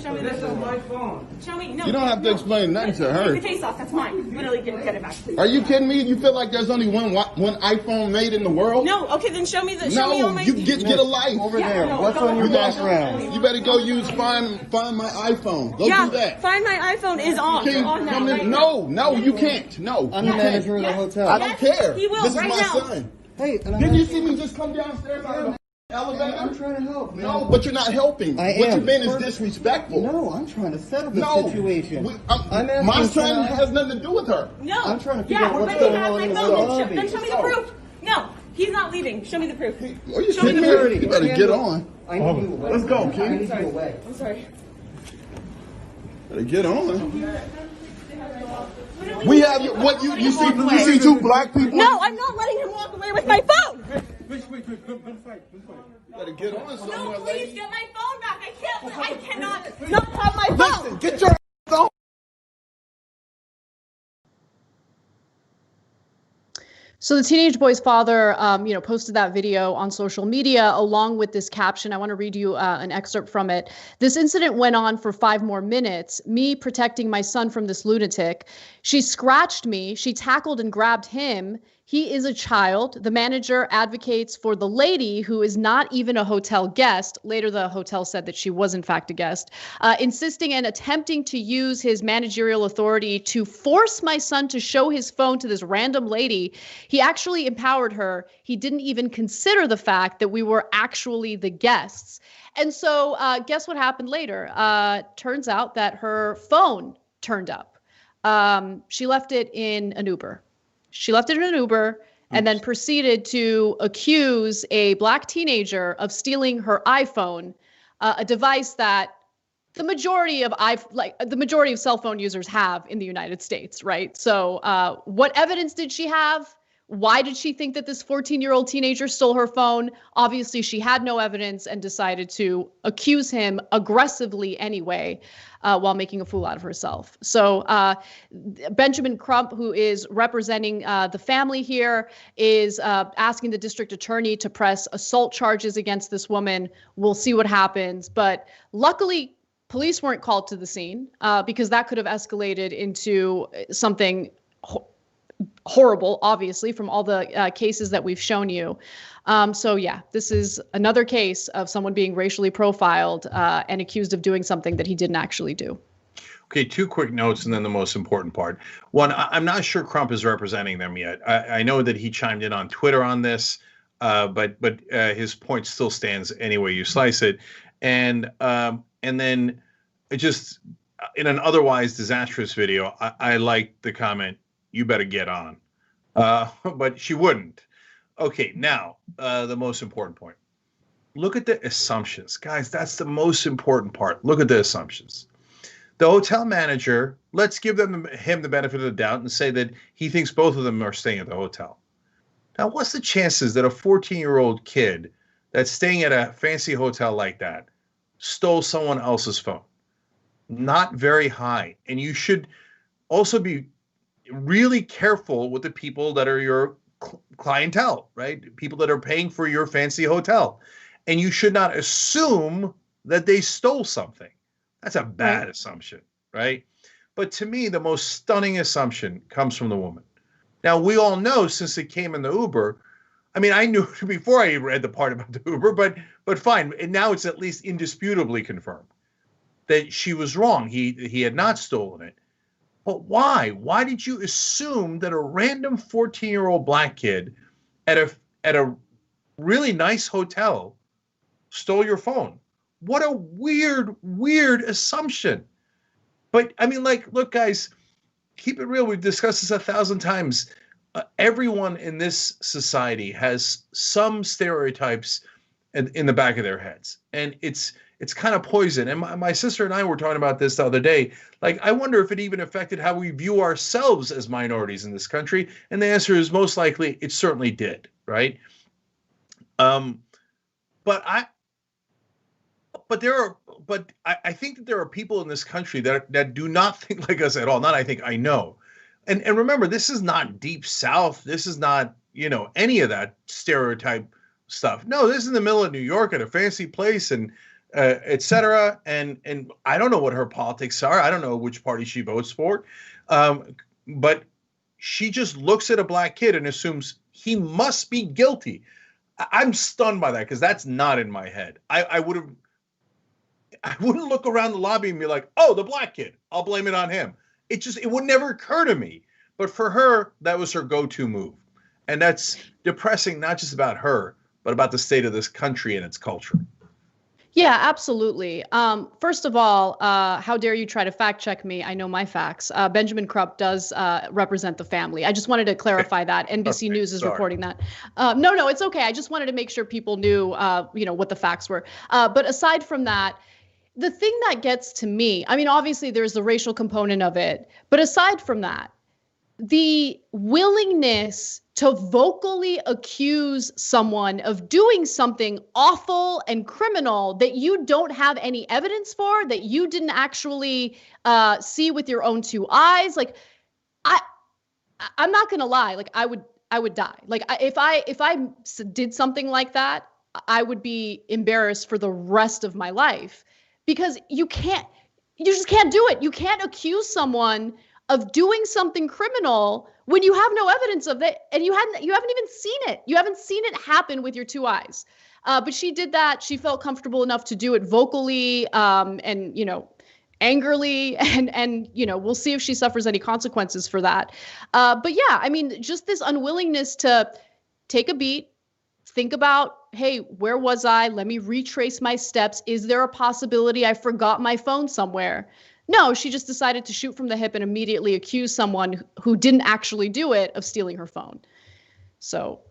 Show me this is my phone. Show me. No. You don't have to explain nothing to her. Take the case off. That's mine. Literally, get it back. Please. Are you kidding me? You feel like there's only one iPhone made in the world? No. Okay, then show me the. No, show me all my... you get a life over there. No, what's on your background? You better go use find my iPhone. Go do that. Find my iPhone is on. No, you can't. No, I'm the manager of the hotel. I don't care. He will this right is my now. son. Hey, didn't you see me just come downstairs out of the elevator? I'm trying to help. Man. No, but you're not helping. What you've been is disrespectful. No, I'm trying to settle the situation. My son has nothing to do with her. No. I'm trying to figure out what's going on in the lobby. Then show me the proof. No, he's not leaving. Show me the proof. Are you kidding me? You better get on. I need you away. Let's go, kid. I need you away. I'm sorry. Better get on. We have you see two black people? No, I'm not letting him walk away with my phone. Wait. You better get on somewhere. No, please get my phone back. I cannot not have my phone. Listen, get your phone. So the teenage boy's father, posted that video on social media along with this caption. I want to read you an excerpt from it. This incident went on for 5 more minutes. Me protecting my son from this lunatic. She scratched me. She tackled and grabbed him. He is a child. The manager advocates for the lady who is not even a hotel guest. Later, the hotel said that she was in fact a guest, insisting and attempting to use his managerial authority to force my son to show his phone to this random lady. He actually empowered her. He didn't even consider the fact that we were actually the guests. And so guess what happened later? Turns out that her phone turned up. She left it in an Uber. And then proceeded to accuse a black teenager of stealing her iPhone, a device that the majority of cell phone users have in the United States, right? So what evidence did she have? Why did she think that this 14-year-old teenager stole her phone? Obviously, she had no evidence and decided to accuse him aggressively anyway, while making a fool out of herself. So Benjamin Crump, who is representing the family here, is asking the district attorney to press assault charges against this woman. We'll see what happens. But luckily, police weren't called to the scene because that could have escalated into something horrible, obviously, from all the cases that we've shown you. So yeah, this is another case of someone being racially profiled and accused of doing something that he didn't actually do. Okay, 2 quick notes and then the most important part. One, I'm not sure Crump is representing them yet. I know that he chimed in on Twitter on this, but his point still stands any way you slice it. And then just in an otherwise disastrous video, I liked the comment, "You better get on," but she wouldn't. Okay, now the most important point. Look at the assumptions, guys. That's the most important part. Look at the assumptions. The hotel manager, let's give him the benefit of the doubt and say that he thinks both of them are staying at the hotel. Now, what's the chances that a 14-year-old kid that's staying at a fancy hotel like that stole someone else's phone? Not very high. And you should also be really careful with the people that are your clientele, right? People that are paying for your fancy hotel. And you should not assume that they stole something. That's a bad assumption, right? But to me, the most stunning assumption comes from the woman. Now, we all know since it came in the Uber, I mean, I knew before I read the part about the Uber, but fine. And now it's at least indisputably confirmed that she was wrong. He had not stolen it. But why? Why did you assume that a random 14-year-old black kid at a really nice hotel stole your phone? What a weird assumption. But I mean, like, look, guys, keep it real. We've discussed this 1,000 times. Everyone in this society has some stereotypes in the back of their heads, and it's kind of poison. And my sister and I were talking about this the other day. Like, I wonder if it even affected how we view ourselves as minorities in this country. And the answer is most likely it certainly did, right? But I think that there are people in this country that do not think like us at all. Not I think, I know. And remember, this is not Deep South. This is not, any of that stereotype stuff. No, this is in the middle of New York at a fancy place and et cetera. And I don't know what her politics are. I don't know which party she votes for. But she just looks at a black kid and assumes he must be guilty. I'm stunned by that because that's not in my head. I wouldn't look around the lobby and be like, oh, the black kid, I'll blame it on him. It would never occur to me. But for her, that was her go-to move. And that's depressing, not just about her, but about the state of this country and its culture. Yeah, absolutely. First of all, how dare you try to fact check me? I know my facts. Benjamin Crump does represent the family. I just wanted to clarify that. NBC News is reporting that. No, it's okay. I just wanted to make sure people knew, what the facts were. But aside from that, the thing that gets to me, I mean, obviously there's the racial component of it, but aside from that, the willingness to vocally accuse someone of doing something awful and criminal that you don't have any evidence for, that you didn't actually see with your own 2 eyes. Like, I'm not going to lie. Like, I I would die. Like if I did something like that, I would be embarrassed for the rest of my life, because you just can't do it. You can't accuse someone of doing something criminal when you have no evidence of it, and you haven't even seen it. You haven't seen it happen with your two eyes. But she did that. She felt comfortable enough to do it vocally, and angrily, and we'll see if she suffers any consequences for that. But yeah, I mean, just this unwillingness to take a beat, think about, hey, where was I? Let me retrace my steps. Is there a possibility I forgot my phone somewhere? No, she just decided to shoot from the hip and immediately accuse someone who didn't actually do it of stealing her phone. So,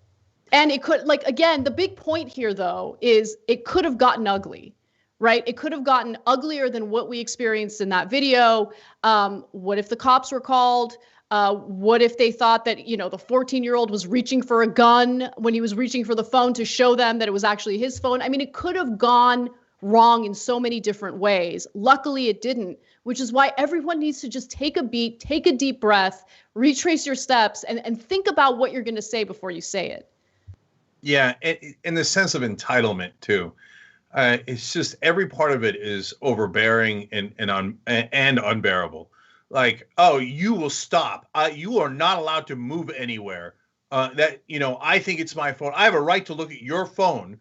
and it could, like, again, the big point here, though, is it could have gotten ugly, right? It could have gotten uglier than what we experienced in that video. What if the cops were called? What if they thought that, the 14-year-old was reaching for a gun when he was reaching for the phone to show them that it was actually his phone? I mean, it could have gone wrong in so many different ways. Luckily, it didn't, which is why everyone needs to just take a beat, take a deep breath, retrace your steps, and think about what you're going to say before you say it. Yeah, in the sense of entitlement, too. It's just every part of it is overbearing and unbearable. Like, oh, you will stop. You are not allowed to move anywhere. I think it's my phone. I have a right to look at your phone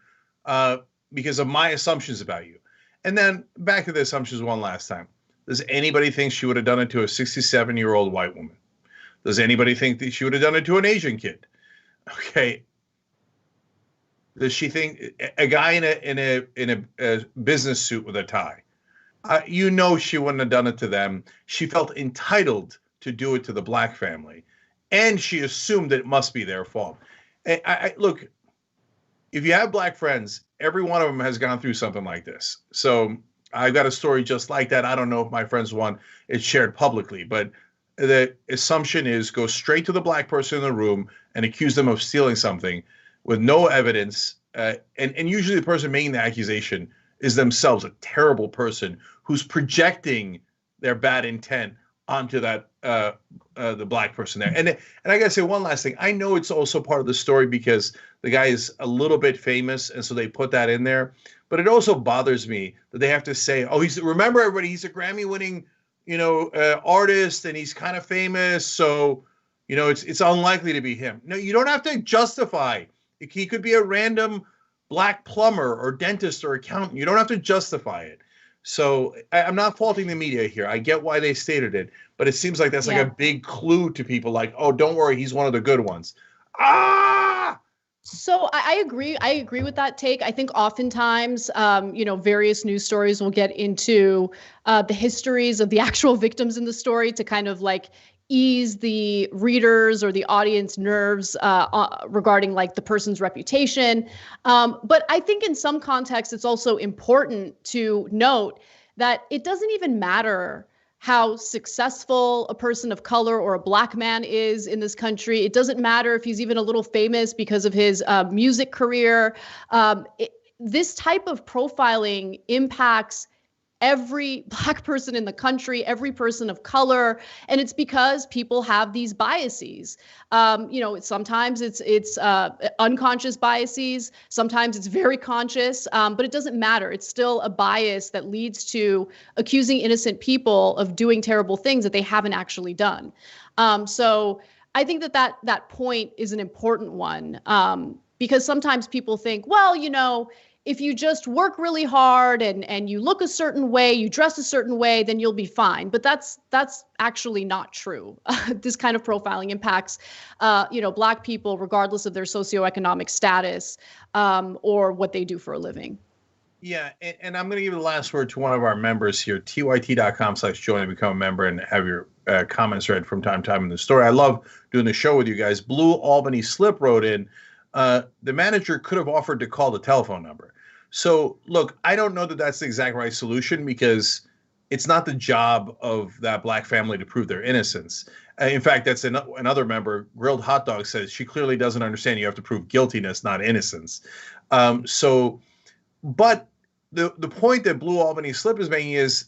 because of my assumptions about you. And then back to the assumptions one last time. Does anybody think she would have done it to a 67-year-old white woman? Does anybody think that she would have done it to an Asian kid? Okay. Does she think a guy in a business suit with a tie? She wouldn't have done it to them. She felt entitled to do it to the black family, and she assumed that it must be their fault. Look, if you have black friends, every one of them has gone through something like this. So I've got a story just like that. I don't know if my friends want it shared publicly, but the assumption is go straight to the black person in the room and accuse them of stealing something with no evidence. And usually the person making the accusation is themselves a terrible person who's projecting their bad intent onto that the black person there. And I gotta say one last thing. I know it's also part of the story because the guy is a little bit famous, and so they put that in there. But it also bothers me that they have to say, "Oh, remember everybody, he's a Grammy-winning, artist, and he's kind of famous, so it's unlikely to be him." No, you don't have to justify. He could be a random black plumber or dentist or accountant. You don't have to justify it. So I'm not faulting the media here. I get why they stated it, but it seems like that's like a big clue to people, like, oh, don't worry, he's one of the good ones. So I agree. I agree with that take. I think oftentimes, various news stories will get into the histories of the actual victims in the story to kind of like ease the readers or the audience nerves regarding like the person's reputation. But I think in some contexts, it's also important to note that it doesn't even matter how successful a person of color or a black man is in this country. It doesn't matter if he's even a little famous because of his music career. This type of profiling impacts every black person in the country, every person of color, and it's because people have these biases. Sometimes it's unconscious biases, sometimes it's very conscious, but it doesn't matter. It's still a bias that leads to accusing innocent people of doing terrible things that they haven't actually done. So I think that point is an important one, because sometimes people think, well, if you just work really hard and you look a certain way, you dress a certain way, then you'll be fine. But that's actually not true. This kind of profiling impacts, black people, regardless of their socioeconomic status or what they do for a living. Yeah, and I'm going to give the last word to one of our members here, tyt.com/join and become a member and have your comments read from time to time in the story. I love doing the show with you guys. Blue Albany Slip wrote in, the manager could have offered to call the telephone number. So, look, I don't know that that's the exact right solution because it's not the job of that black family to prove their innocence. In fact, that's another member, Grilled Hot Dog, says she clearly doesn't understand you have to prove guiltiness, not innocence. But the point that Blue Albany Slip is making is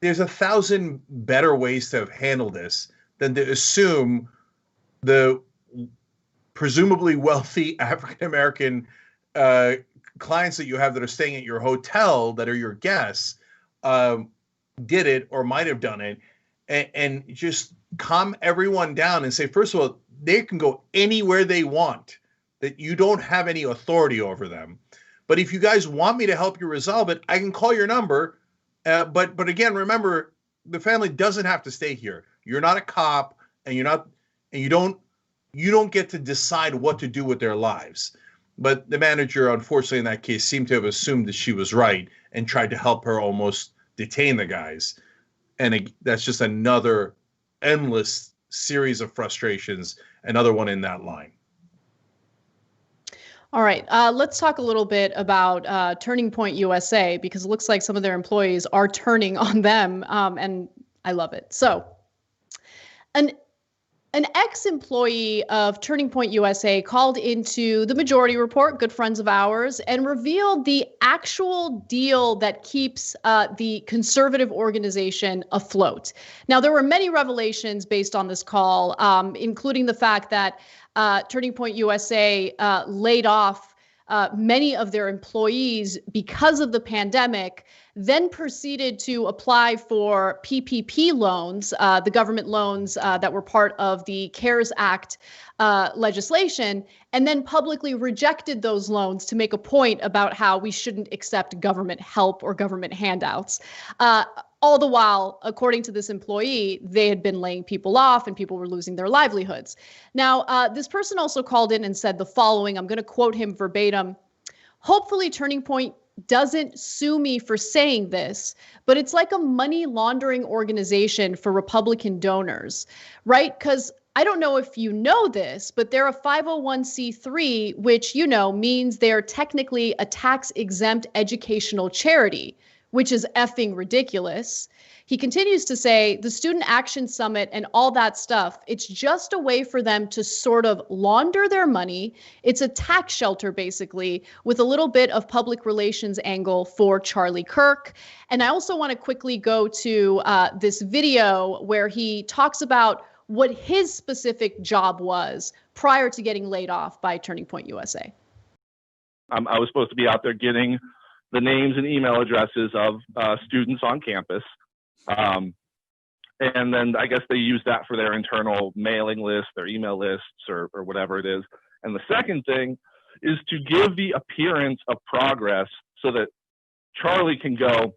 there's 1,000 better ways to have handled this than to assume the presumably wealthy African-American clients that you have that are staying at your hotel that are your guests did it or might have done it, and just calm everyone down and say, first of all, they can go anywhere they want, that you don't have any authority over them. But if you guys want me to help you resolve it, I can call your number. But again, remember, the family doesn't have to stay here. You're not a cop, and you don't get to decide what to do with their lives. But the manager, unfortunately, in that case, seemed to have assumed that she was right and tried to help her almost detain the guys. And that's just another endless series of frustrations, another one in that line. All right, let's talk a little bit about Turning Point USA, because it looks like some of their employees are turning on them, and I love it. So an ex-employee of Turning Point USA called into the Majority Report, good friends of ours, and revealed the actual deal that keeps the conservative organization afloat. Now, there were many revelations based on this call, including the fact that Turning Point USA laid off many of their employees because of the pandemic, then proceeded to apply for PPP loans, the government loans that were part of the CARES Act legislation, and then publicly rejected those loans to make a point about how we shouldn't accept government help or government handouts. All the while, according to this employee, they had been laying people off and people were losing their livelihoods. Now, this person also called in and said the following. I'm going to quote him verbatim. Hopefully, Turning Point doesn't sue me for saying this, but it's like a money laundering organization for Republican donors, right? Because I don't know if you know this, but they're a 501c3, which, you know, means they're technically a tax-exempt educational charity, which is effing ridiculous. He continues to say the Student Action Summit and all that stuff, it's just a way for them to sort of launder their money. It's a tax shelter, basically, with a little bit of public relations angle for Charlie Kirk. And I also want to quickly go to this video where he talks about what his specific job was prior to getting laid off by Turning Point USA. I was supposed to be out there getting the names and email addresses of students on campus. And then I guess they use that for their internal mailing list, their email lists, or whatever it is. And the second thing is to give the appearance of progress so that Charlie can go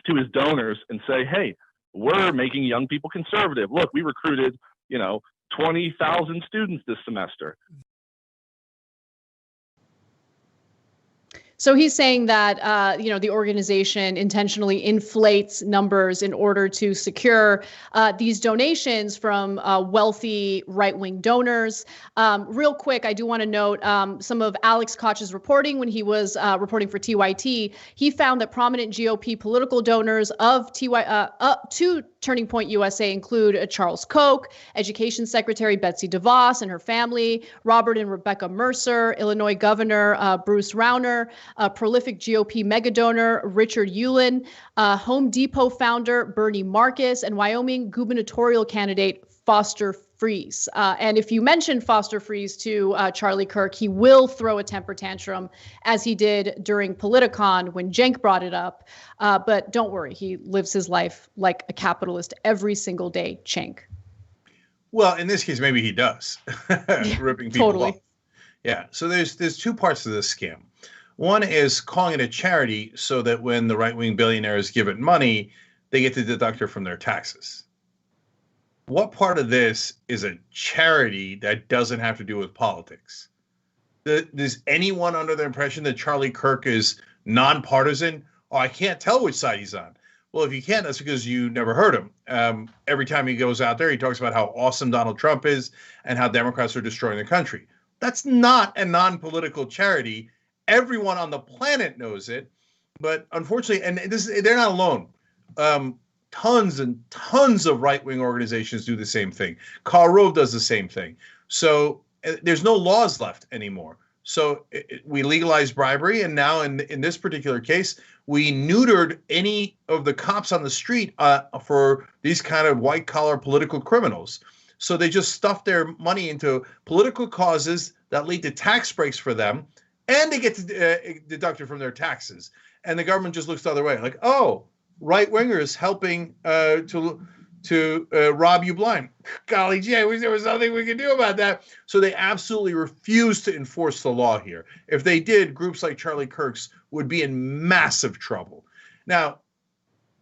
to his donors and say, hey, we're making young people conservative. Look, we recruited, 20,000 students this semester. So he's saying that, the organization intentionally inflates numbers in order to secure these donations from wealthy right-wing donors. Real quick, I do want to note some of Alex Koch's reporting when he was reporting for TYT. He found that prominent GOP political donors of to Turning Point USA include Charles Koch, Education Secretary Betsy DeVos and her family, Robert and Rebecca Mercer, Illinois Governor Bruce Rauner, prolific GOP megadonor Richard Uihlein, Home Depot founder Bernie Marcus, and Wyoming gubernatorial candidate Foster Friess. And if you mention Foster Friess to Charlie Kirk, he will throw a temper tantrum, as he did during Politicon when Cenk brought it up. But don't worry, he lives his life like a capitalist every single day, Cenk. Well, in this case, maybe he does, ripping people Totally. off. Yeah, so there's two parts to this scam. One is calling it a charity so that when the right-wing billionaires give it money, they get to deduct it from their taxes. What part of this is a charity that doesn't have to do with politics? Does anyone under the impression that Charlie Kirk is nonpartisan? Oh, I can't tell which side he's on. Well, if you can't, that's because you never heard him. Every time he goes out there, he talks about how awesome Donald Trump is and how Democrats are destroying the country. That's not a non-political charity. Everyone on the planet knows it, but unfortunately, and they're not alone. Tons and tons of right-wing organizations do the same thing. Karl Rove does the same thing. So there's no laws left anymore. So we legalized bribery, and now in this particular case, we neutered any of the cops on the street for these kind of white-collar political criminals. So they just stuff their money into political causes that lead to tax breaks for them, and they get to deduct it from their taxes. And the government just looks the other way, like, oh, right-wingers helping to rob you blind. Golly gee, I wish there was something we could do about that. So they absolutely refuse to enforce the law here. If they did, groups like Charlie Kirk's would be in massive trouble. Now,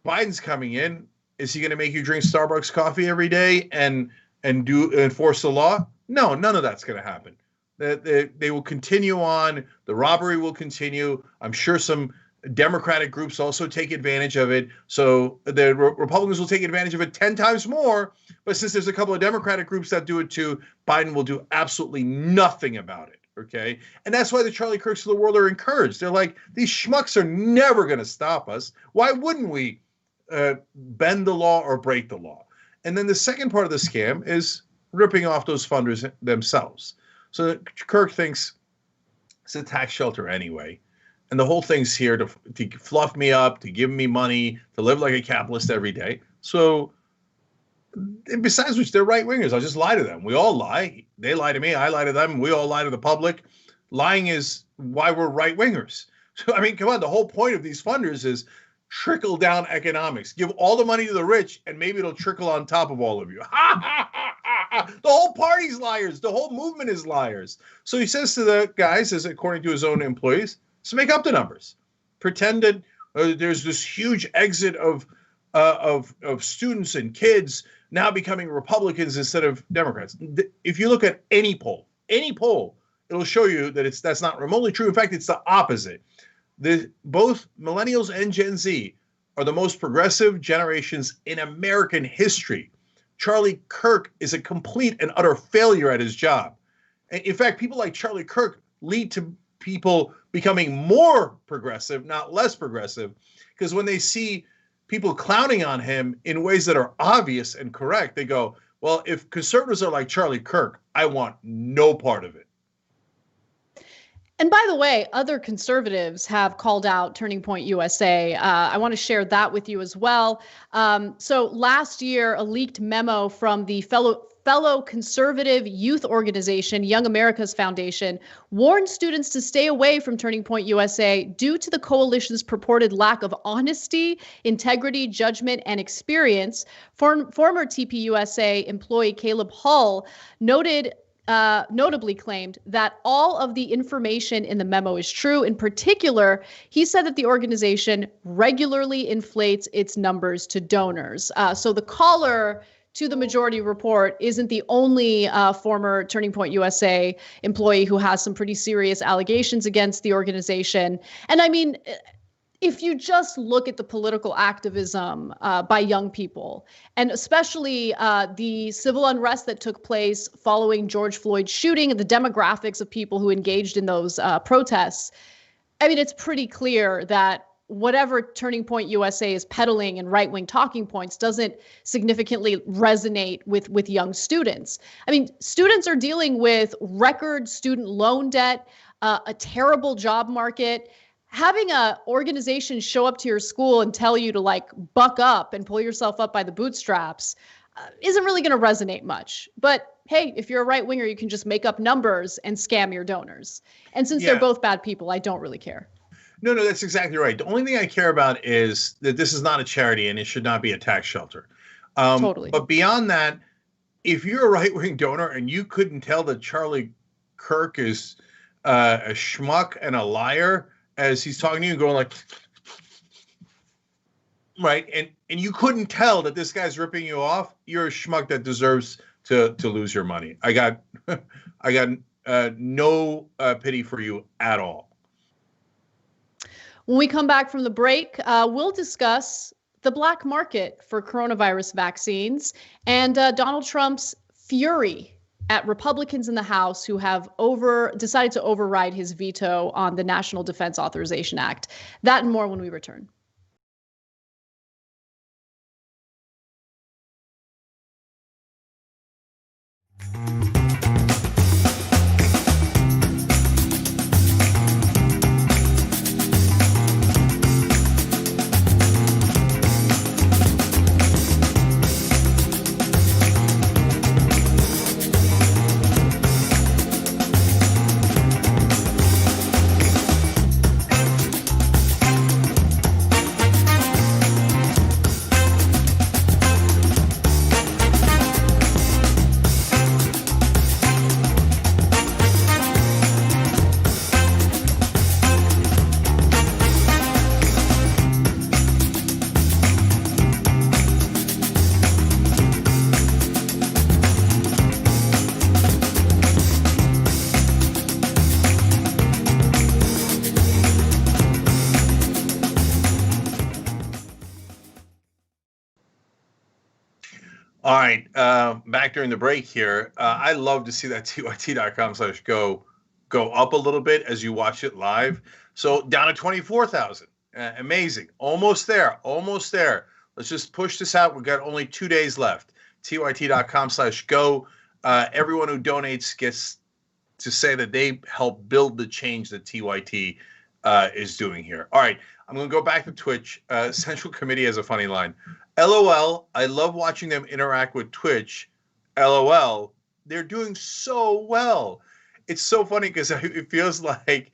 Biden's coming in. Is he going to make you drink Starbucks coffee every day and enforce the law? No, none of that's going to happen. They will continue on. The robbery will continue. I'm sure some Democratic groups also take advantage of it. So the Republicans will take advantage of it 10 times more. But since there's a couple of Democratic groups that do it too, Biden will do absolutely nothing about it. Okay. And that's why the Charlie Kirks of the world are encouraged. They're like, these schmucks are never going to stop us. Why wouldn't we bend the law or break the law? And then the second part of the scam is ripping off those funders themselves. So Kirk thinks it's a tax shelter anyway. And the whole thing's here to fluff me up, to give me money, to live like a capitalist every day. So, and besides which, they're right-wingers. I'll just lie to them. We all lie. They lie to me. I lie to them. We all lie to the public. Lying is why we're right-wingers. So, I mean, come on. The whole point of these funders is trickle-down economics. Give all the money to the rich, and maybe it'll trickle on top of all of you. The whole party's liars. The whole movement is liars. So he says to the guys, as according to his own employees, so make up the numbers. Pretend that there's this huge exit of students and kids now becoming Republicans instead of Democrats. If you look at any poll, it'll show you that that's not remotely true. In fact, it's the opposite. Both millennials and Gen Z are the most progressive generations in American history. Charlie Kirk is a complete and utter failure at his job. In fact, people like Charlie Kirk lead to people becoming more progressive, not less progressive, because when they see people clowning on him in ways that are obvious and correct, they go, well, if conservatives are like Charlie Kirk, I want no part of it. And by the way, other conservatives have called out Turning Point USA. I want to share that with you as well. So last year, a leaked memo from the fellow conservative youth organization, Young America's Foundation, warned students to stay away from Turning Point USA due to the coalition's purported lack of honesty, integrity, judgment, and experience. Former TPUSA employee Caleb Hull notably claimed that all of the information in the memo is true. In particular, he said that the organization regularly inflates its numbers to donors. So the caller to the Majority Report isn't the only former Turning Point USA employee who has some pretty serious allegations against the organization. And I mean, if you just look at the political activism by young people, and especially the civil unrest that took place following George Floyd's shooting and the demographics of people who engaged in those protests, I mean, it's pretty clear that whatever Turning Point USA is peddling and right-wing talking points doesn't significantly resonate with young students. I mean, students are dealing with record student loan debt, a terrible job market. Having an organization show up to your school and tell you to like buck up and pull yourself up by the bootstraps isn't really going to resonate much. But hey, if you're a right winger, you can just make up numbers and scam your donors. And since they're both bad people, I don't really care. No, that's exactly right. The only thing I care about is that this is not a charity and it should not be a tax shelter. Totally. But beyond that, if you're a right-wing donor and you couldn't tell that Charlie Kirk is a schmuck and a liar as he's talking to you and going like, right, and you couldn't tell that this guy's ripping you off, you're a schmuck that deserves to lose your money. I got no pity for you at all. When we come back from the break, we'll discuss the black market for coronavirus vaccines and Donald Trump's fury at Republicans in the House who have decided to override his veto on the National Defense Authorization Act. That and more when we return. All right, back during the break here. I love to see that tyt.com/go up a little bit as you watch it live. So down to 24,000. Amazing. Almost there. Almost there. Let's just push this out. We've got only 2 days left. tyt.com/go. Everyone who donates gets to say that they help build the change that TYT is doing here. All right, I'm going to go back to Twitch. Central Committee has a funny line. LOL, I love watching them interact with Twitch. LOL, they're doing so well. It's so funny because it feels like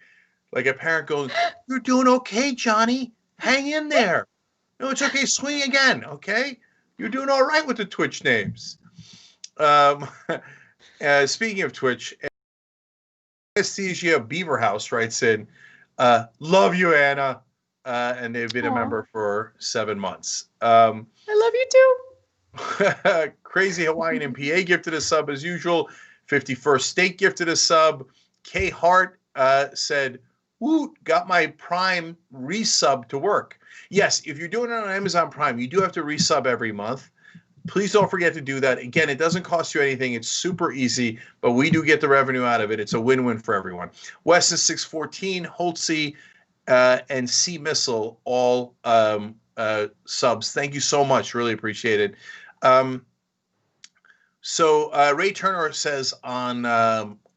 a parent going, "You're doing okay, Johnny. Hang in there. No, it's okay. Swing again, okay? You're doing all right with the Twitch names." Speaking of Twitch, Anesthesia Beaverhouse writes in, "Love you, Anna." And they've been a member for 7 months. I love you too. Crazy Hawaiian and PA gifted a sub as usual. 51st State gifted a sub. K Hart said, "Woo, got my Prime resub to work." Yes, if you're doing it on Amazon Prime, you do have to resub every month. Please don't forget to do that. Again, it doesn't cost you anything. It's super easy, but we do get the revenue out of it. It's a win-win for everyone. Weston 614, Holtzy, and C Missile, all subs. Thank you so much. Really appreciate it. So Ray Turner says on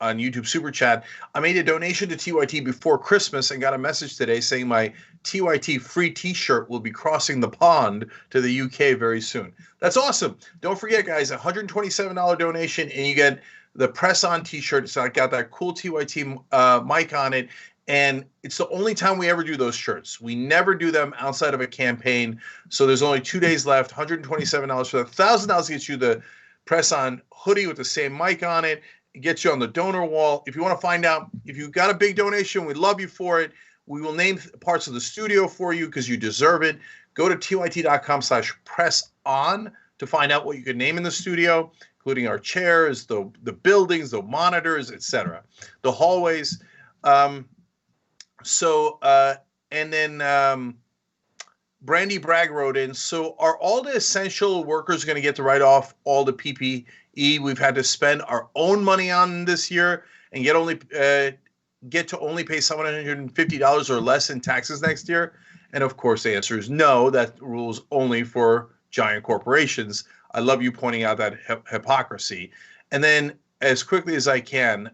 YouTube Super Chat, "I made a donation to TYT before Christmas and got a message today saying my TYT free T-shirt will be crossing the pond to the UK very soon." That's awesome. Don't forget, guys, $127 donation and you get the press on T-shirt. So I got that cool TYT mic on it. And it's the only time we ever do those shirts. We never do them outside of a campaign. So there's only 2 days left, $127 for that. $1,000 gets you the press-on hoodie with the same mic on it. It gets you on the donor wall. If you want to find out if you got a big donation, we love you for it. We will name parts of the studio for you because you deserve it. Go to tyt.com/press-on to find out what you can name in the studio, including our chairs, the buildings, the monitors, etc., the hallways. And then Brandy Bragg wrote in, "So are all the essential workers going to get to write off all the PPE we've had to spend our own money on this year and get to only pay $750 or less in taxes next year?" And of course, the answer is no. That rule is only for giant corporations. I love you pointing out that hypocrisy. And then, as quickly as I can,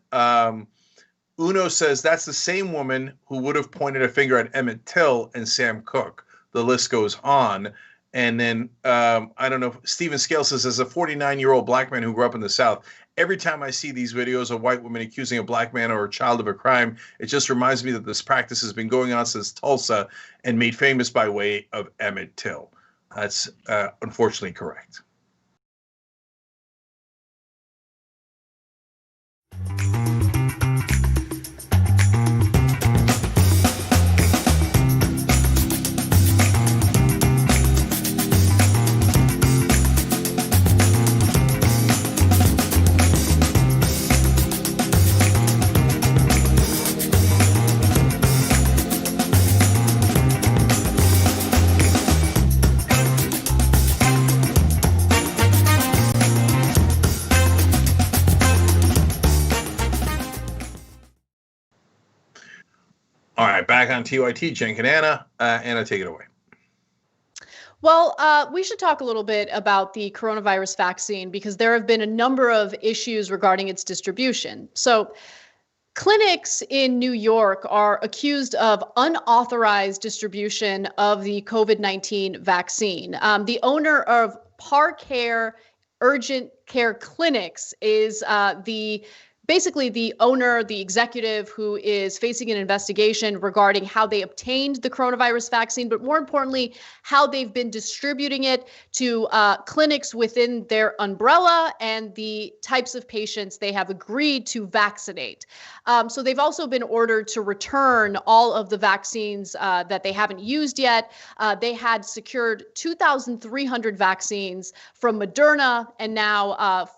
Uno says that's the same woman who would have pointed a finger at Emmett Till and Sam Cooke. The list goes on. And then, I don't know, Stephen Scale says, as a 49-year-old black man who grew up in the South, every time I see these videos of white women accusing a black man or a child of a crime, it just reminds me that this practice has been going on since Tulsa and made famous by way of Emmett Till. That's unfortunately correct. All right, back on TYT, Jen and Anna. Anna, take it away. Well, we should talk a little bit about the coronavirus vaccine because there have been a number of issues regarding its distribution. So clinics in New York are accused of unauthorized distribution of the COVID-19 vaccine. The owner of Parcare Urgent Care Clinics is basically the owner, the executive who is facing an investigation regarding how they obtained the coronavirus vaccine, but more importantly, how they've been distributing it to clinics within their umbrella and the types of patients they have agreed to vaccinate. So they've also been ordered to return all of the vaccines that they haven't used yet. They had secured 2,300 vaccines from Moderna, and now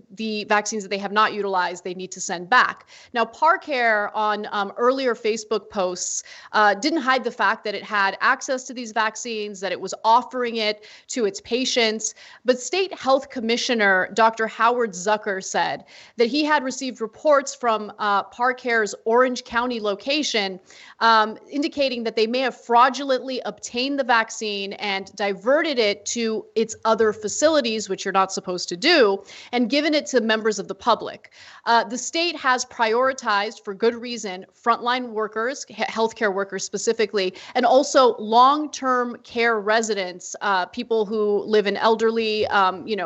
the vaccines that they have not utilized, they need to send back. Now, Parcare on earlier Facebook posts didn't hide the fact that it had access to these vaccines, that it was offering it to its patients. But State Health Commissioner Dr. Howard Zucker said that he had received reports from Parcare's Orange County location indicating that they may have fraudulently obtained the vaccine and diverted it to its other facilities, which you're not supposed to do, and given it to members of the public. The state has prioritized, for good reason, frontline workers, healthcare workers specifically, and also long-term care residents, people who live in elderly,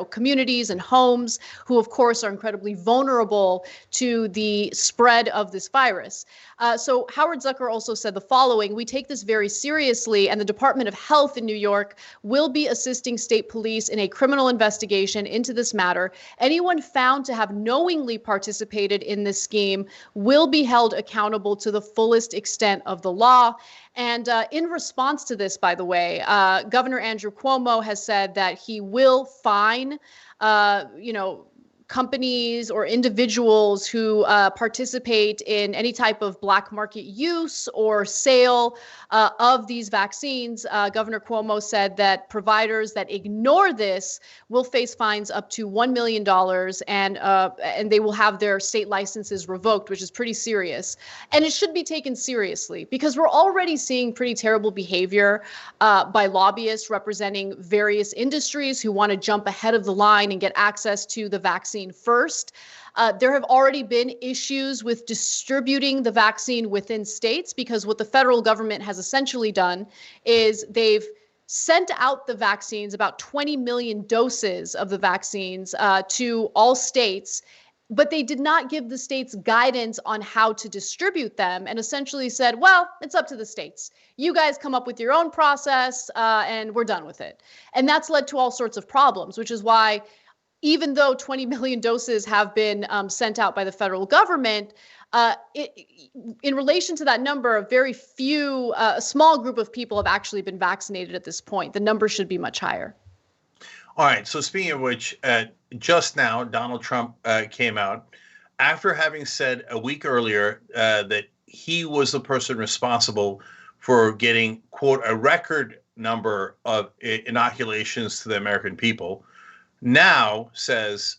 communities and homes, who of course are incredibly vulnerable to the spread of this virus. So Howard Zucker also said the following: "We take this very seriously, and the Department of Health in New York will be assisting state police in a criminal investigation into this matter. Anyone found to have knowingly participated in this scheme will be held accountable to the fullest extent of the law." And in response to this, by the way, Governor Andrew Cuomo has said that he will fine, companies or individuals who participate in any type of black market use or sale of these vaccines. Governor Cuomo said that providers that ignore this will face fines up to $1 million and they will have their state licenses revoked, which is pretty serious. And it should be taken seriously because we're already seeing pretty terrible behavior by lobbyists representing various industries who want to jump ahead of the line and get access to the vaccine first. There have already been issues with distributing the vaccine within states because what the federal government has essentially done is they've sent out the vaccines, about 20 million doses of the vaccines to all states, but they did not give the states guidance on how to distribute them and essentially said, well, it's up to the states. You guys come up with your own process and we're done with it. And that's led to all sorts of problems, which is why even though 20 million doses have been sent out by the federal government, in relation to that number, a very few, a small group of people have actually been vaccinated at this point. The number should be much higher. All right. So speaking of which, just now, Donald Trump came out after having said a week earlier that he was the person responsible for getting, quote, a record number of inoculations to the American people. Now says,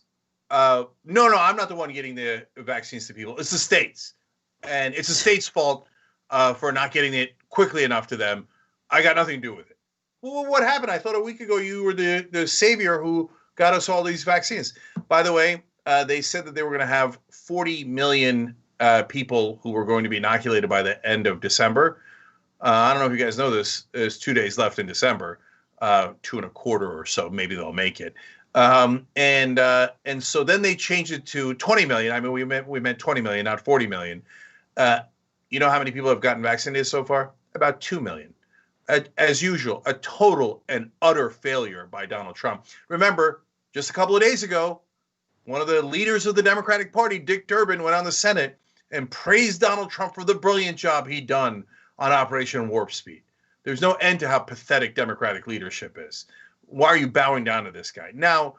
no, I'm not the one getting the vaccines to people. It's the states. And it's the state's fault for not getting it quickly enough to them. I got nothing to do with it. Well, what happened? I thought a week ago you were the savior who got us all these vaccines. By the way, they said that they were going to have 40 million people who were going to be inoculated by the end of December. I don't know if you guys know this. There's 2 days left in December, 2.25 or so. Maybe they'll make it. And so then they changed it to 20 million. I mean, we meant 20 million, not 40 million. You know how many people have gotten vaccinated so far? About 2 million. As usual, a total and utter failure by Donald Trump. Remember, just a couple of days ago, one of the leaders of the Democratic Party, Dick Durbin, went on the Senate and praised Donald Trump for the brilliant job he'd done on Operation Warp Speed. There's no end to how pathetic Democratic leadership is. Why are you bowing down to this guy? Now,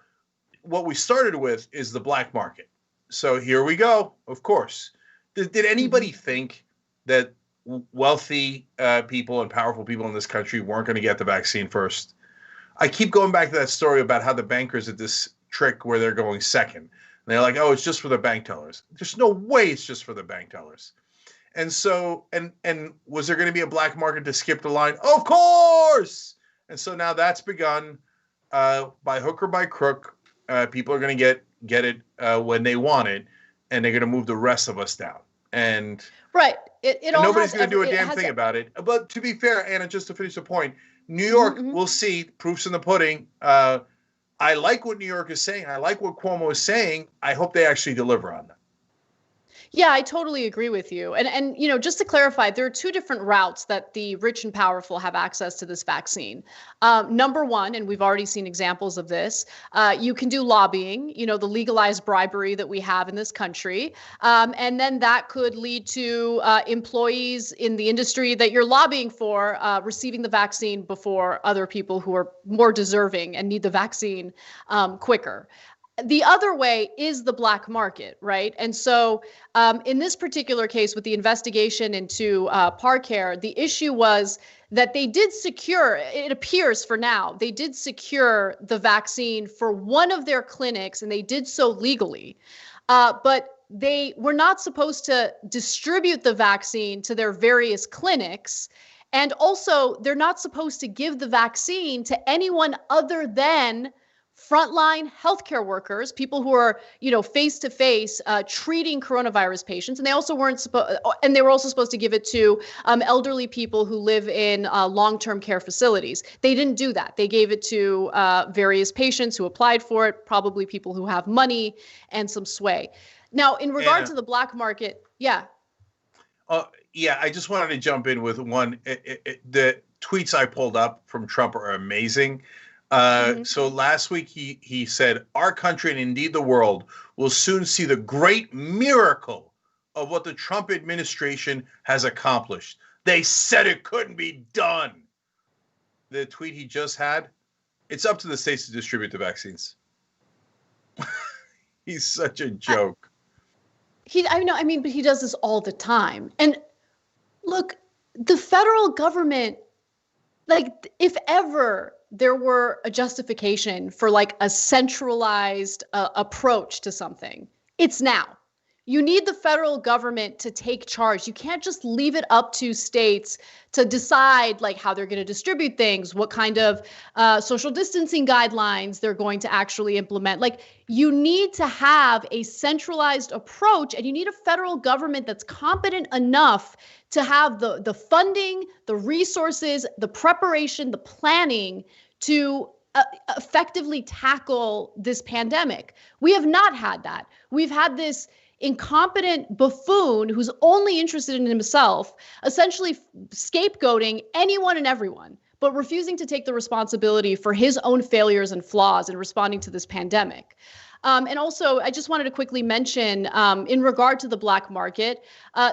what we started with is the black market. So here we go, of course. Did anybody think that wealthy people and powerful people in this country weren't going to get the vaccine first? I keep going back to that story about how the bankers did this trick where they're going second. And they're like, oh, it's just for the bank tellers. There's no way it's just for the bank tellers. And so, and was there going to be a black market to skip the line? Of course! And so now that's begun by hook or by crook. People are going to get it when they want it, and they're going to move the rest of us down. And right, nobody's going to do a damn thing about it. But to be fair, Anna, just to finish the point, New York, we'll see. Proof's in the pudding. I like what New York is saying. I like what Cuomo is saying. I hope they actually deliver on that. Yeah, I totally agree with you. And you know, just to clarify, there are two different routes that the rich and powerful have access to this vaccine. Number one, and we've already seen examples of this, you can do lobbying, you know, the legalized bribery that we have in this country. And then that could lead to employees in the industry that you're lobbying for receiving the vaccine before other people who are more deserving and need the vaccine quicker. the other way is the black market, right? And so in this particular case with the investigation into Parcare, the issue was that they did secure, it appears for now, they did secure the vaccine for one of their clinics, and they did so legally. But they were not supposed to distribute the vaccine to their various clinics. And also, they're not supposed to give the vaccine to anyone other than frontline healthcare workers, people who are, face to face treating coronavirus patients, and they also weren't supposed, and they were also supposed to give it to elderly people who live in long-term care facilities. They didn't do that. They gave it to various patients who applied for it, probably people who have money and some sway. Now, in regard to the black market, yeah. Yeah, I just wanted to jump in with one. The tweets I pulled up from Trump are amazing. So last week he said, our country and indeed the world will soon see the great miracle of what the Trump administration has accomplished. They said it couldn't be done. The tweet he just had, it's up to the states to distribute the vaccines. He's such a joke. But he does this all the time. And look, the federal government, if ever there were a justification for a centralized approach to something, it's now. You need the federal government to take charge. You can't just leave it up to states to decide how they're going to distribute things, what kind of social distancing guidelines they're going to actually implement. You need to have a centralized approach, and you need a federal government that's competent enough to have the funding, the resources, the preparation, the planning to effectively tackle this pandemic. We have not had that. We've had this incompetent buffoon who's only interested in himself, essentially scapegoating anyone and everyone, but refusing to take the responsibility for his own failures and flaws in responding to this pandemic. And also, I just wanted to quickly mention, in regard to the black market,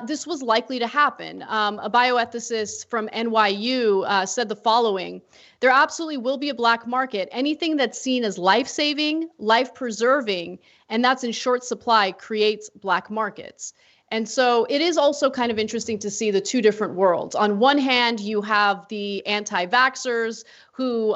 this was likely to happen. A bioethicist from NYU said the following: there absolutely will be a black market. Anything that's seen as life-saving, life-preserving, and that's in short supply creates black markets. And so it is also kind of interesting to see the two different worlds. On one hand, you have the anti-vaxxers who,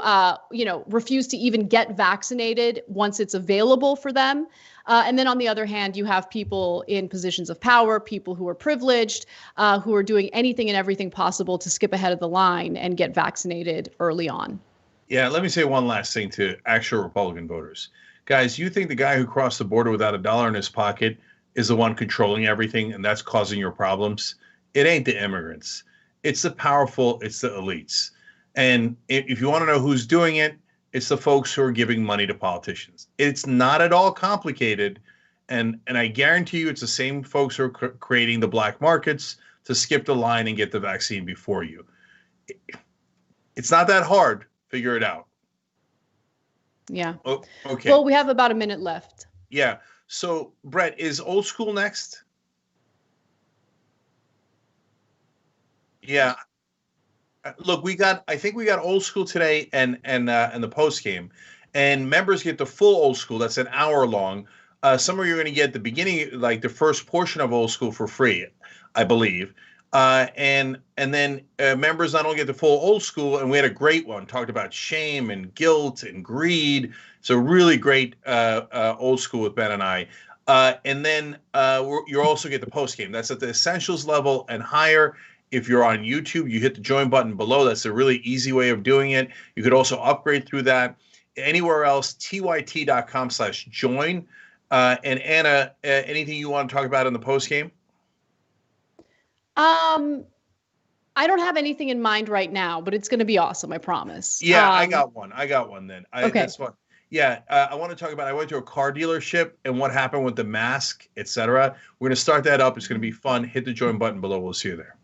refuse to even get vaccinated once it's available for them. And then on the other hand, you have people in positions of power, people who are privileged, who are doing anything and everything possible to skip ahead of the line and get vaccinated early on. Yeah, let me say one last thing to actual Republican voters. Guys, you think the guy who crossed the border without $1 in his pocket is the one controlling everything and that's causing your problems? It ain't the immigrants. It's the powerful, it's the elites. And if you want to know who's doing it, it's the folks who are giving money to politicians. It's not at all complicated. And I guarantee you it's the same folks who are creating the black markets to skip the line and get the vaccine before you. It's not that hard. Figure it out. Yeah. Oh, okay. Well, we have about a minute left. Yeah. So, Brett, is old school next? Yeah. Look, I think we got old school today and the post game, and members get the full old school. That's an hour long. Some of you are going to get the beginning, the first portion of old school for free, I believe. And then members not only get the full old school, and we had a great one, talked about shame and guilt and greed. It's a really great old school with Ben and I. And then you also get the post game. That's at the essentials level and higher. If you're on YouTube, you hit the join button below. That's a really easy way of doing it. You could also upgrade through that. Anywhere else, tyt.com/join. And Anna, anything you want to talk about in the post game? I don't have anything in mind right now, but it's going to be awesome. I promise. Yeah, I got one then. Okay. That's fun. Yeah, I want to talk about, I went to a car dealership and what happened with the mask, etc. We're going to start that up. It's going to be fun. Hit the join button below. We'll see you there.